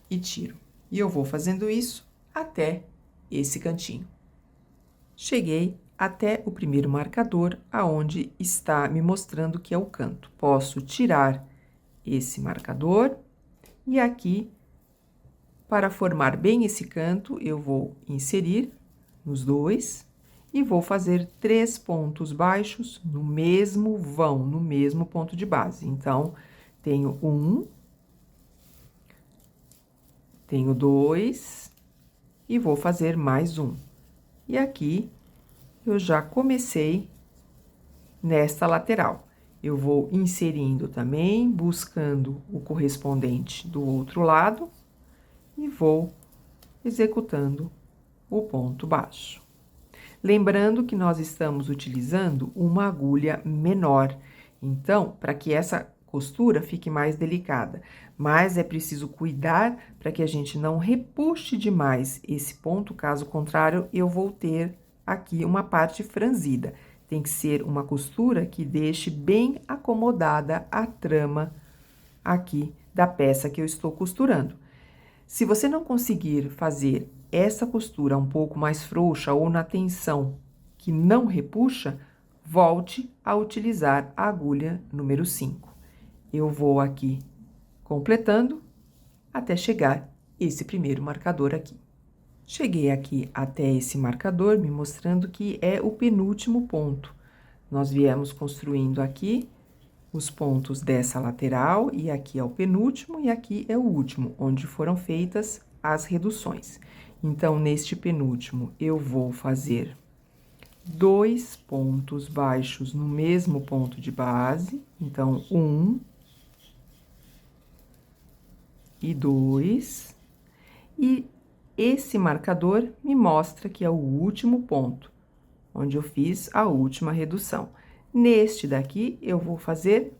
S2: e tiro. E eu vou fazendo isso até esse cantinho. Cheguei até o primeiro marcador, aonde está me mostrando que é o canto. Posso tirar esse marcador e aqui, para formar bem esse canto, eu vou inserir nos dois e vou fazer 3 pontos baixos no mesmo vão, no mesmo ponto de base. Então, tenho 1, tenho 2 e vou fazer mais um. E aqui, eu já comecei nesta lateral. Eu vou inserindo também, buscando o correspondente do outro lado e vou executando o ponto baixo. Lembrando que nós estamos utilizando uma agulha menor, então, para que essa costura fique mais delicada, mas é preciso cuidar para que a gente não repuxe demais esse ponto, caso contrário, eu vou ter aqui uma parte franzida. Tem que ser uma costura que deixe bem acomodada a trama aqui da peça que eu estou costurando. Se você não conseguir fazer essa costura um pouco mais frouxa ou na tensão que não repuxa, volte a utilizar a agulha número 5. Eu vou aqui completando até chegar esse primeiro marcador aqui. Cheguei aqui até esse marcador, me mostrando que é o penúltimo ponto. Nós viemos construindo aqui os pontos dessa lateral, e aqui é o penúltimo, e aqui é o último, onde foram feitas as reduções. Então, neste penúltimo, eu vou fazer 2 pontos baixos no mesmo ponto de base. Então, 1 e 2, e esse marcador me mostra que é o último ponto, onde eu fiz a última redução. Neste daqui, eu vou fazer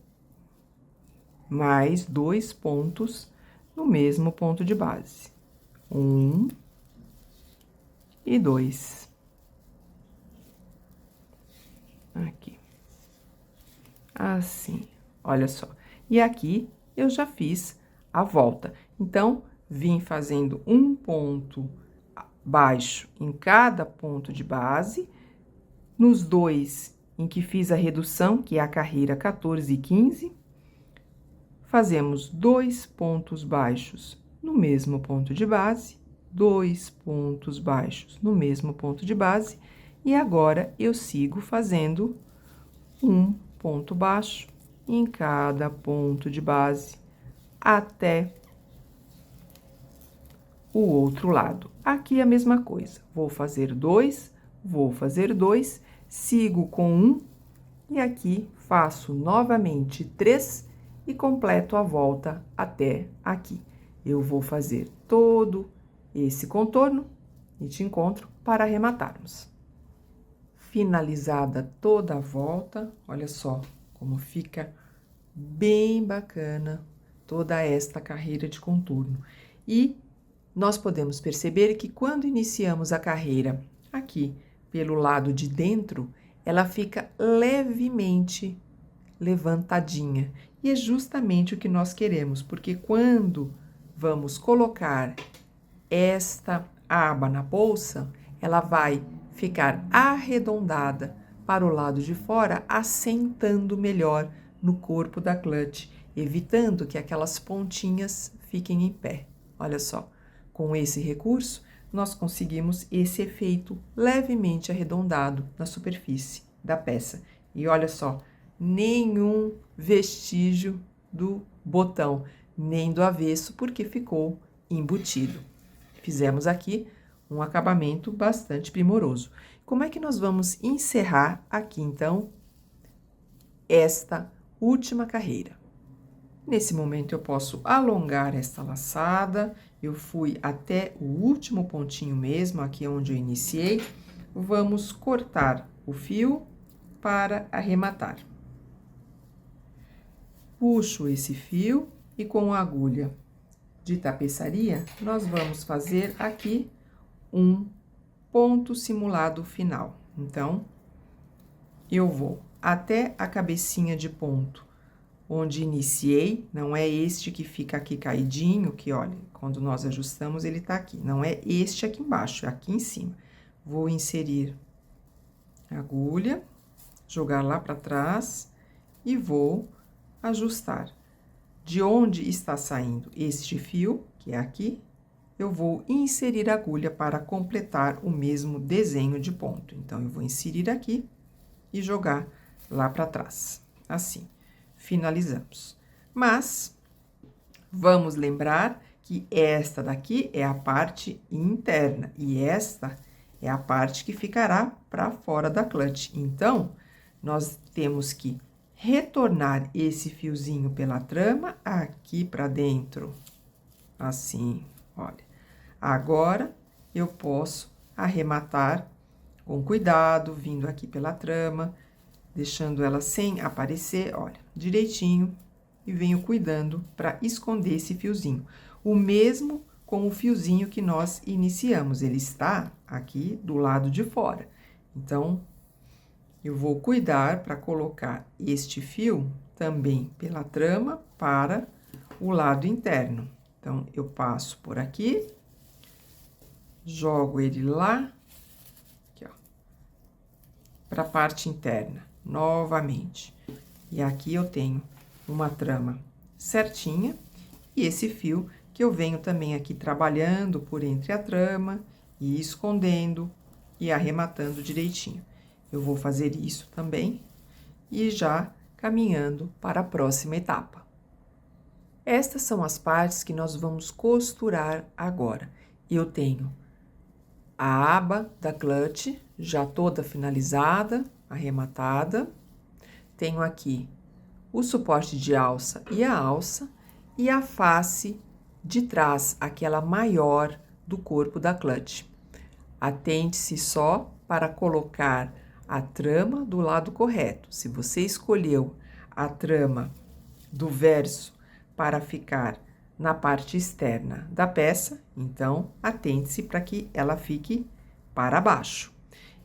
S2: mais 2 pontos no mesmo ponto de base. 1 e 2. Aqui. Assim, olha só. E aqui eu já fiz a volta. Então, vim fazendo um ponto baixo em cada ponto de base. Nos dois em que fiz a redução, que é a carreira 14 e 15, fazemos 2 pontos baixos no mesmo ponto de base, 2 pontos baixos no mesmo ponto de base, e agora eu sigo fazendo um ponto baixo em cada ponto de base até o outro lado. Aqui a mesma coisa, vou fazer 2, sigo com 1 e aqui faço novamente 3 e completo a volta até aqui. Eu vou fazer todo esse contorno e te encontro para arrematarmos. Finalizada toda a volta, olha só como fica bem bacana toda esta carreira de contorno. E nós podemos perceber que quando iniciamos a carreira aqui pelo lado de dentro, ela fica levemente levantadinha. E é justamente o que nós queremos, porque quando vamos colocar esta aba na bolsa, ela vai ficar arredondada para o lado de fora, assentando melhor no corpo da clutch, evitando que aquelas pontinhas fiquem em pé. Olha só, com esse recurso, nós conseguimos esse efeito levemente arredondado na superfície da peça. E olha só, nenhum vestígio do botão, nem do avesso, porque ficou embutido. Fizemos aqui um acabamento bastante primoroso. Como é que nós vamos encerrar aqui, então, esta última carreira? Nesse momento, eu posso alongar esta laçada. Eu fui até o último pontinho mesmo, aqui onde eu iniciei. Vamos cortar o fio para arrematar. Puxo esse fio e com a agulha de tapeçaria, nós vamos fazer aqui um ponto simulado final. Então, eu vou até a cabecinha de ponto onde iniciei, não é este que fica aqui caidinho, que olha, quando nós ajustamos ele tá aqui, não é este aqui embaixo, é aqui em cima. Vou inserir a agulha, jogar lá para trás e vou ajustar. De onde está saindo este fio, que é aqui, eu vou inserir a agulha para completar o mesmo desenho de ponto. Então, eu vou inserir aqui e jogar lá para trás, assim. Finalizamos. Mas, vamos lembrar que esta daqui é a parte interna e esta é a parte que ficará para fora da clutch. Então, nós temos que retornar esse fiozinho pela trama aqui para dentro, assim, olha. Agora, eu posso arrematar com cuidado, vindo aqui pela trama, deixando ela sem aparecer, olha, direitinho, e venho cuidando para esconder esse fiozinho. O mesmo com o fiozinho que nós iniciamos, ele está aqui do lado de fora. Então, eu vou cuidar para colocar este fio também pela trama para o lado interno. Então, eu passo por aqui, jogo ele lá, aqui, ó, para a parte interna. Novamente. E aqui eu tenho uma trama certinha e esse fio que eu venho também aqui trabalhando por entre a trama e escondendo e arrematando direitinho. Eu vou fazer isso também e já caminhando para a próxima etapa. Estas são as partes que nós vamos costurar agora. Eu tenho a aba da clutch já toda finalizada, arrematada. Tenho aqui o suporte de alça e a face de trás, aquela maior do corpo da clutch. Atente-se só para colocar a trama do lado correto. Se você escolheu a trama do verso para ficar na parte externa da peça, então atente-se para que ela fique para baixo.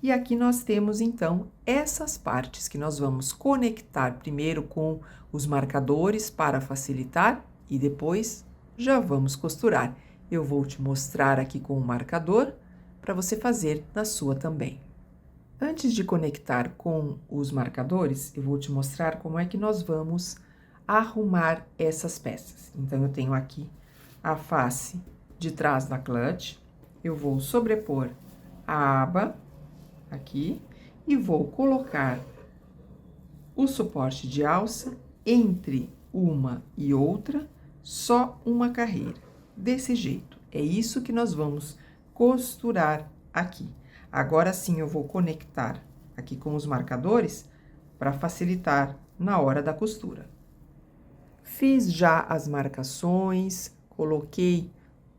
S2: E aqui nós temos então essas partes que nós vamos conectar primeiro com os marcadores para facilitar e depois já vamos costurar. Eu vou te mostrar aqui com o marcador para você fazer na sua também. Antes de conectar com os marcadores, eu vou te mostrar como é que nós vamos arrumar essas peças. Então, eu tenho aqui a face de trás da clutch, eu vou sobrepor a aba aqui e vou colocar o suporte de alça entre uma e outra, só uma carreira, desse jeito. É isso que nós vamos costurar aqui. Agora sim, eu vou conectar aqui com os marcadores para facilitar na hora da costura. Fiz já as marcações, coloquei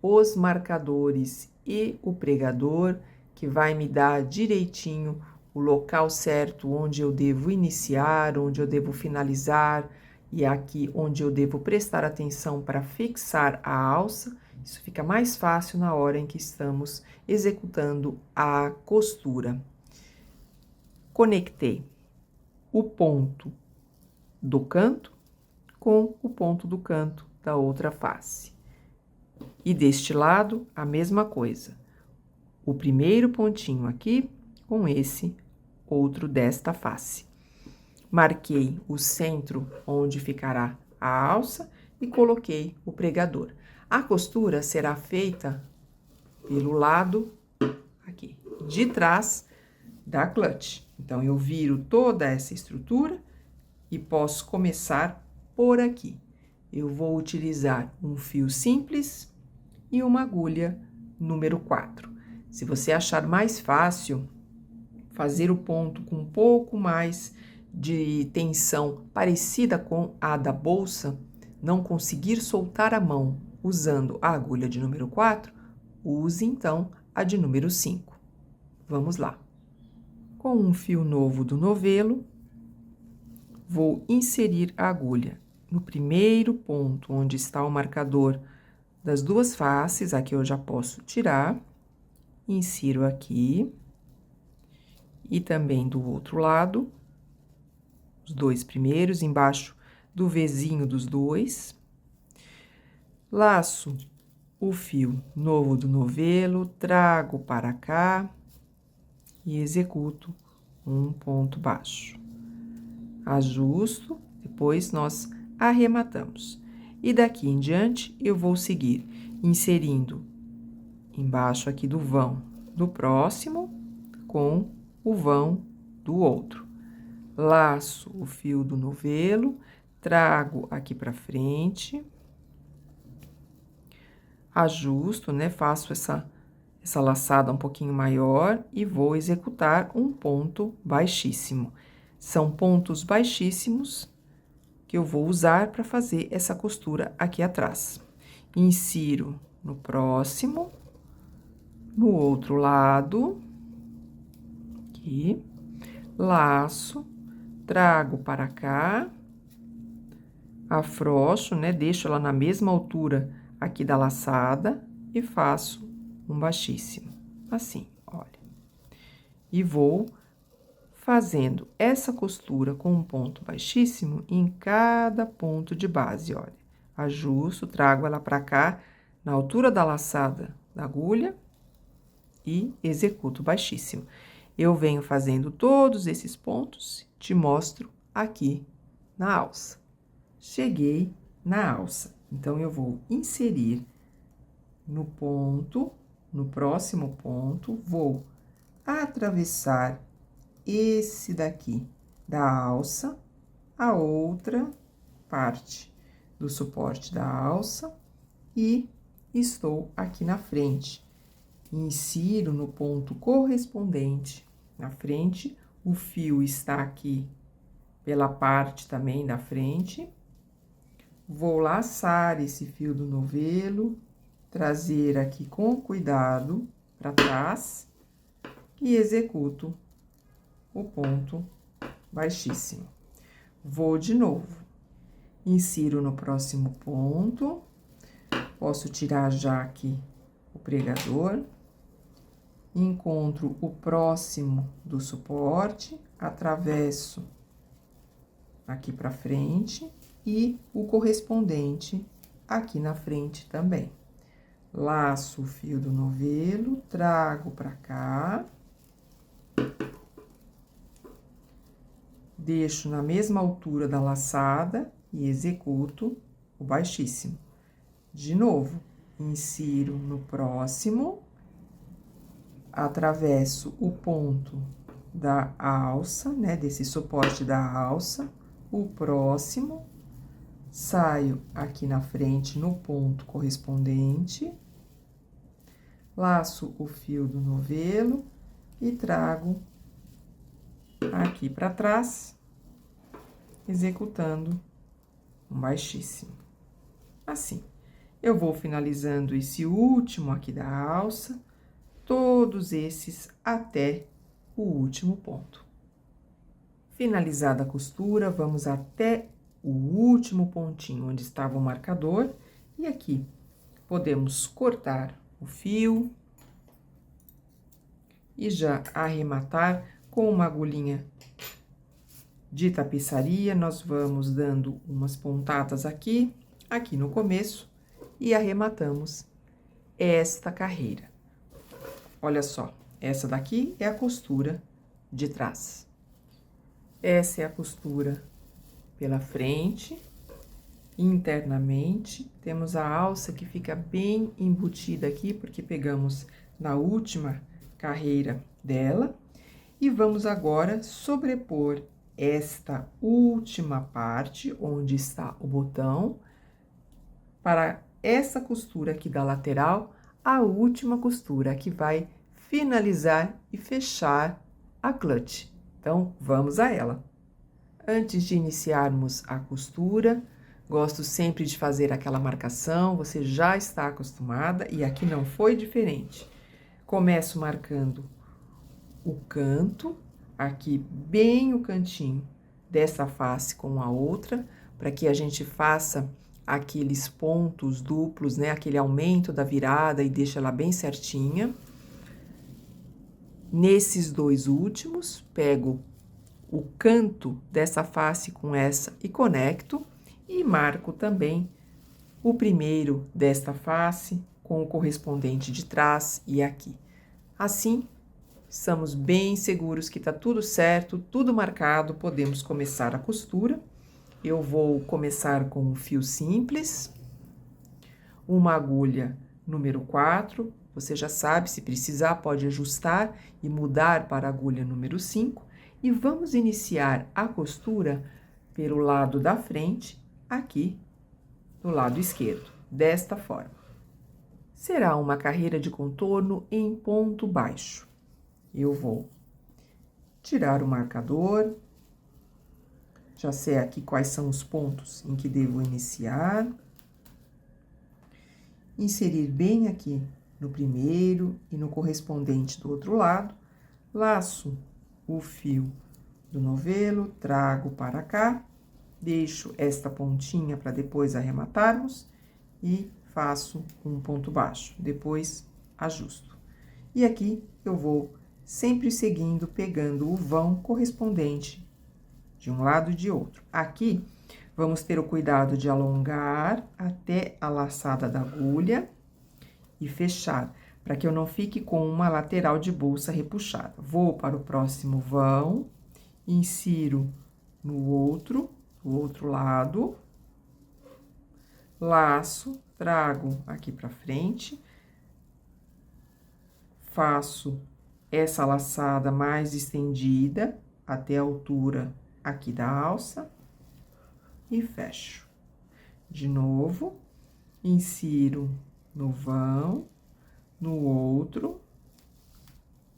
S2: os marcadores e o pregador, que vai me dar direitinho o local certo onde eu devo iniciar, onde eu devo finalizar, e aqui onde eu devo prestar atenção para fixar a alça. Isso fica mais fácil na hora em que estamos executando a costura. Conectei o ponto do canto com o ponto do canto da outra face. E deste lado, a mesma coisa. O primeiro pontinho aqui com esse outro desta face. Marquei o centro onde ficará a alça e coloquei o pregador. A costura será feita pelo lado aqui de trás da clutch. Então, eu viro toda essa estrutura e posso começar por aqui. Eu vou utilizar um fio simples e uma agulha número 4. Se você achar mais fácil fazer o ponto com um pouco mais de tensão parecida com a da bolsa, não conseguir soltar a mão usando a agulha de número 4, use então a de número 5. Vamos lá. Com um fio novo do novelo, vou inserir a agulha no primeiro ponto onde está o marcador das duas faces, aqui eu já posso tirar, insiro aqui, e também do outro lado, os dois primeiros, embaixo do Vzinho dos dois. Laço o fio novo do novelo, trago para cá e executo um ponto baixo. Ajusto, depois nós arrematamos. E daqui em diante, eu vou seguir inserindo embaixo aqui do vão do próximo com o vão do outro. Laço o fio do novelo, trago aqui para frente, ajusto, né? Faço essa laçada um pouquinho maior e vou executar um ponto baixíssimo. São pontos baixíssimos que eu vou usar para fazer essa costura aqui atrás. Insiro no próximo, no outro lado, aqui, laço, trago para cá, afrouxo, né? Deixo ela na mesma altura aqui da laçada e faço um baixíssimo, assim, olha. E vou fazendo essa costura com um ponto baixíssimo em cada ponto de base, olha. Ajusto, trago ela para cá, na altura da laçada da agulha e executo baixíssimo. Eu venho fazendo todos esses pontos, te mostro aqui na alça. Cheguei na alça, então, eu vou inserir no ponto, no próximo ponto, vou atravessar esse daqui da alça, a outra parte do suporte da alça e estou aqui na frente. Insiro no ponto correspondente na frente, o fio está aqui pela parte também da frente. Vou laçar esse fio do novelo trazer aqui com cuidado para trás e executo o ponto baixíssimo. Vou de novo, insiro no próximo ponto, posso tirar já aqui o pregador, encontro o próximo do suporte, atravesso aqui para frente e o correspondente aqui na frente também. Laço o fio do novelo, trago para cá, deixo na mesma altura da laçada e executo o baixíssimo. De novo, insiro no próximo, atravesso o ponto da alça, né, desse suporte da alça, o próximo, saio aqui na frente no ponto correspondente, laço o fio do novelo e trago aqui para trás, executando um baixíssimo. Assim, eu vou finalizando esse último aqui da alça, todos esses até o último ponto. Finalizada a costura, vamos até o último pontinho onde estava o marcador, e aqui podemos cortar o fio e já arrematar com uma agulhinha de tapeçaria. Nós vamos dando umas pontadas aqui no começo e arrematamos esta carreira. Olha só, essa daqui é a costura de trás. Essa é a costura pela frente. Internamente, temos a alça que fica bem embutida aqui, porque pegamos na última carreira dela. E vamos agora sobrepor esta última parte, onde está o botão, para essa costura aqui da lateral, a última costura que vai finalizar e fechar a clutch. Então, vamos a ela. Antes de iniciarmos a costura, gosto sempre de fazer aquela marcação, você já está acostumada e aqui não foi diferente. Começo marcando o canto, aqui bem o cantinho dessa face com a outra, para que a gente faça aqueles pontos duplos, né? Aquele aumento da virada e deixa ela bem certinha. Nesses dois últimos, pego o canto dessa face com essa e conecto, e marco também o primeiro desta face com o correspondente de trás e aqui. Assim, estamos bem seguros que tá tudo certo, tudo marcado, podemos começar a costura. Eu vou começar com um fio simples, uma agulha número 4, você já sabe, se precisar pode ajustar e mudar para a agulha número 5, e vamos iniciar a costura pelo lado da frente, aqui do lado esquerdo, desta forma. Será uma carreira de contorno em ponto baixo. Eu vou tirar o marcador, já sei aqui quais são os pontos em que devo iniciar, inserir bem aqui no primeiro e no correspondente do outro lado, laço o fio do novelo, trago para cá, deixo esta pontinha para depois arrematarmos e faço um ponto baixo, depois ajusto. E aqui eu vou sempre seguindo, pegando o vão correspondente de um lado e de outro. Aqui, vamos ter o cuidado de alongar até a laçada da agulha e fechar, para que eu não fique com uma lateral de bolsa repuxada. Vou para o próximo vão, insiro no outro, do outro lado, laço, trago aqui para frente, faço essa laçada mais estendida até a altura aqui da alça e fecho. De novo, insiro no vão, no outro,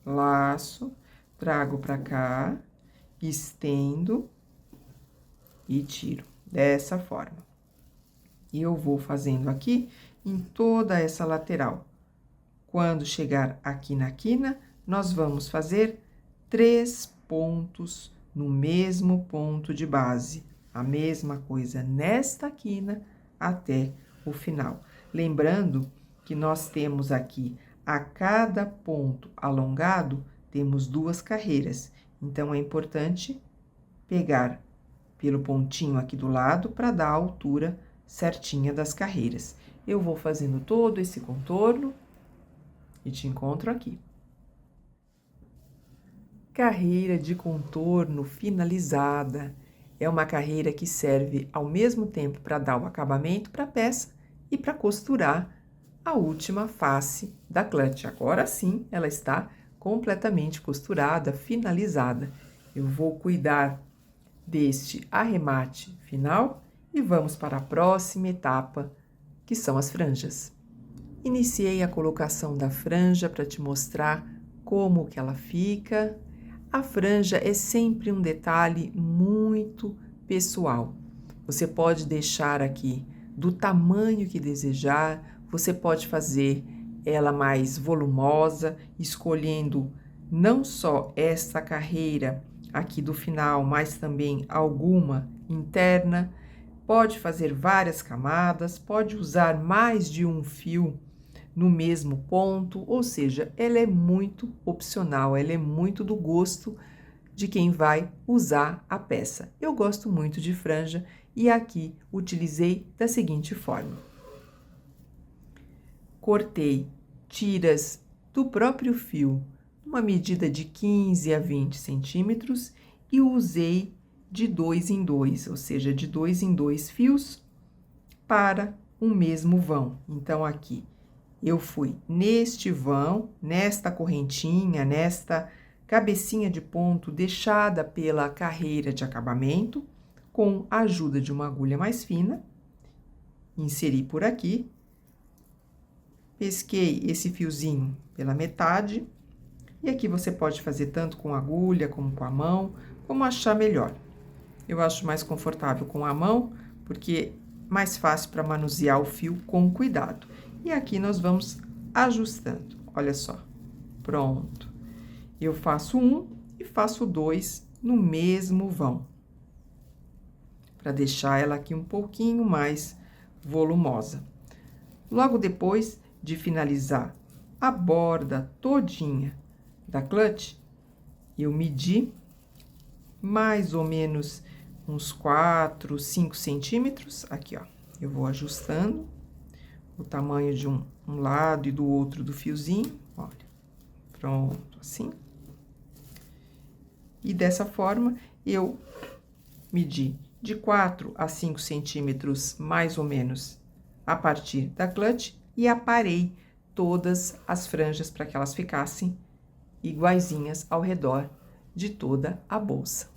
S2: laço, trago para cá, estendo e tiro, dessa forma. E eu vou fazendo aqui em toda essa lateral. Quando chegar aqui na quina, nós vamos fazer 3 pontos no mesmo ponto de base. A mesma coisa nesta quina até o final. Lembrando que nós temos aqui, a cada ponto alongado, temos 2 carreiras. Então, é importante pegar pelo pontinho aqui do lado para dar a altura certinha das carreiras. Eu vou fazendo todo esse contorno e te encontro aqui. Carreira de contorno finalizada. É uma carreira que serve ao mesmo tempo para dar o acabamento para a peça e para costurar a última face da clutch. Agora sim, ela está completamente costurada, finalizada. Eu vou cuidar deste arremate final e vamos para a próxima etapa, que são as franjas. Iniciei a colocação da franja para te mostrar como que ela fica. A franja é sempre um detalhe muito pessoal. Você pode deixar aqui do tamanho que desejar, você pode fazer ela mais volumosa, escolhendo não só esta carreira aqui do final, mas também alguma interna. Pode fazer várias camadas, pode usar mais de um fio no mesmo ponto, ou seja, ela é muito opcional, ela é muito do gosto de quem vai usar a peça. Eu gosto muito de franja e aqui utilizei da seguinte forma. Cortei tiras do próprio fio, uma medida de 15 a 20 centímetros e usei de 2 em 2, ou seja, de 2 em 2 fios para um mesmo vão. Então, aqui eu fui neste vão, nesta correntinha, nesta cabecinha de ponto deixada pela carreira de acabamento, com a ajuda de uma agulha mais fina, inseri por aqui, pesquei esse fiozinho pela metade, e aqui você pode fazer tanto com agulha como com a mão, como achar melhor. Eu acho mais confortável com a mão, porque é mais fácil para manusear o fio com cuidado. E aqui nós vamos ajustando, olha só, pronto. Eu faço um e faço 2 no mesmo vão, para deixar ela aqui um pouquinho mais volumosa. Logo depois de finalizar a borda todinha da clutch, eu medi mais ou menos uns 4, 5 centímetros, aqui ó, eu vou ajustando o tamanho de um lado e do outro do fiozinho, olha, pronto, assim. E dessa forma, eu medi de 4 a 5 centímetros, mais ou menos, a partir da clutch, e aparei todas as franjas para que elas ficassem iguaizinhas ao redor de toda a bolsa.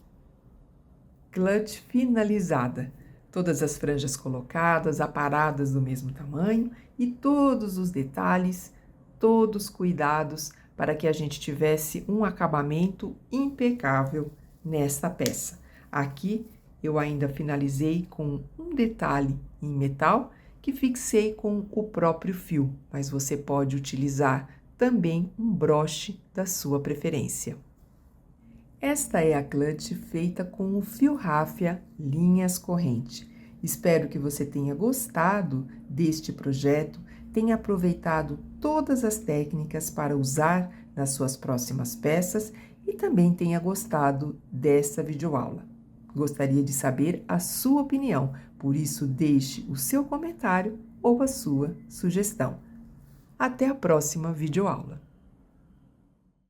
S2: Clutch finalizada. Todas as franjas colocadas, aparadas do mesmo tamanho e todos os detalhes, todos cuidados para que a gente tivesse um acabamento impecável nesta peça. Aqui eu ainda finalizei com um detalhe em metal que fixei com o próprio fio, mas você pode utilizar também um broche da sua preferência. Esta é a clutch feita com o fio ráfia linhas corrente. Espero que você tenha gostado deste projeto, tenha aproveitado todas as técnicas para usar nas suas próximas peças e também tenha gostado dessa videoaula. Gostaria de saber a sua opinião, por isso deixe o seu comentário ou a sua sugestão. Até a próxima videoaula.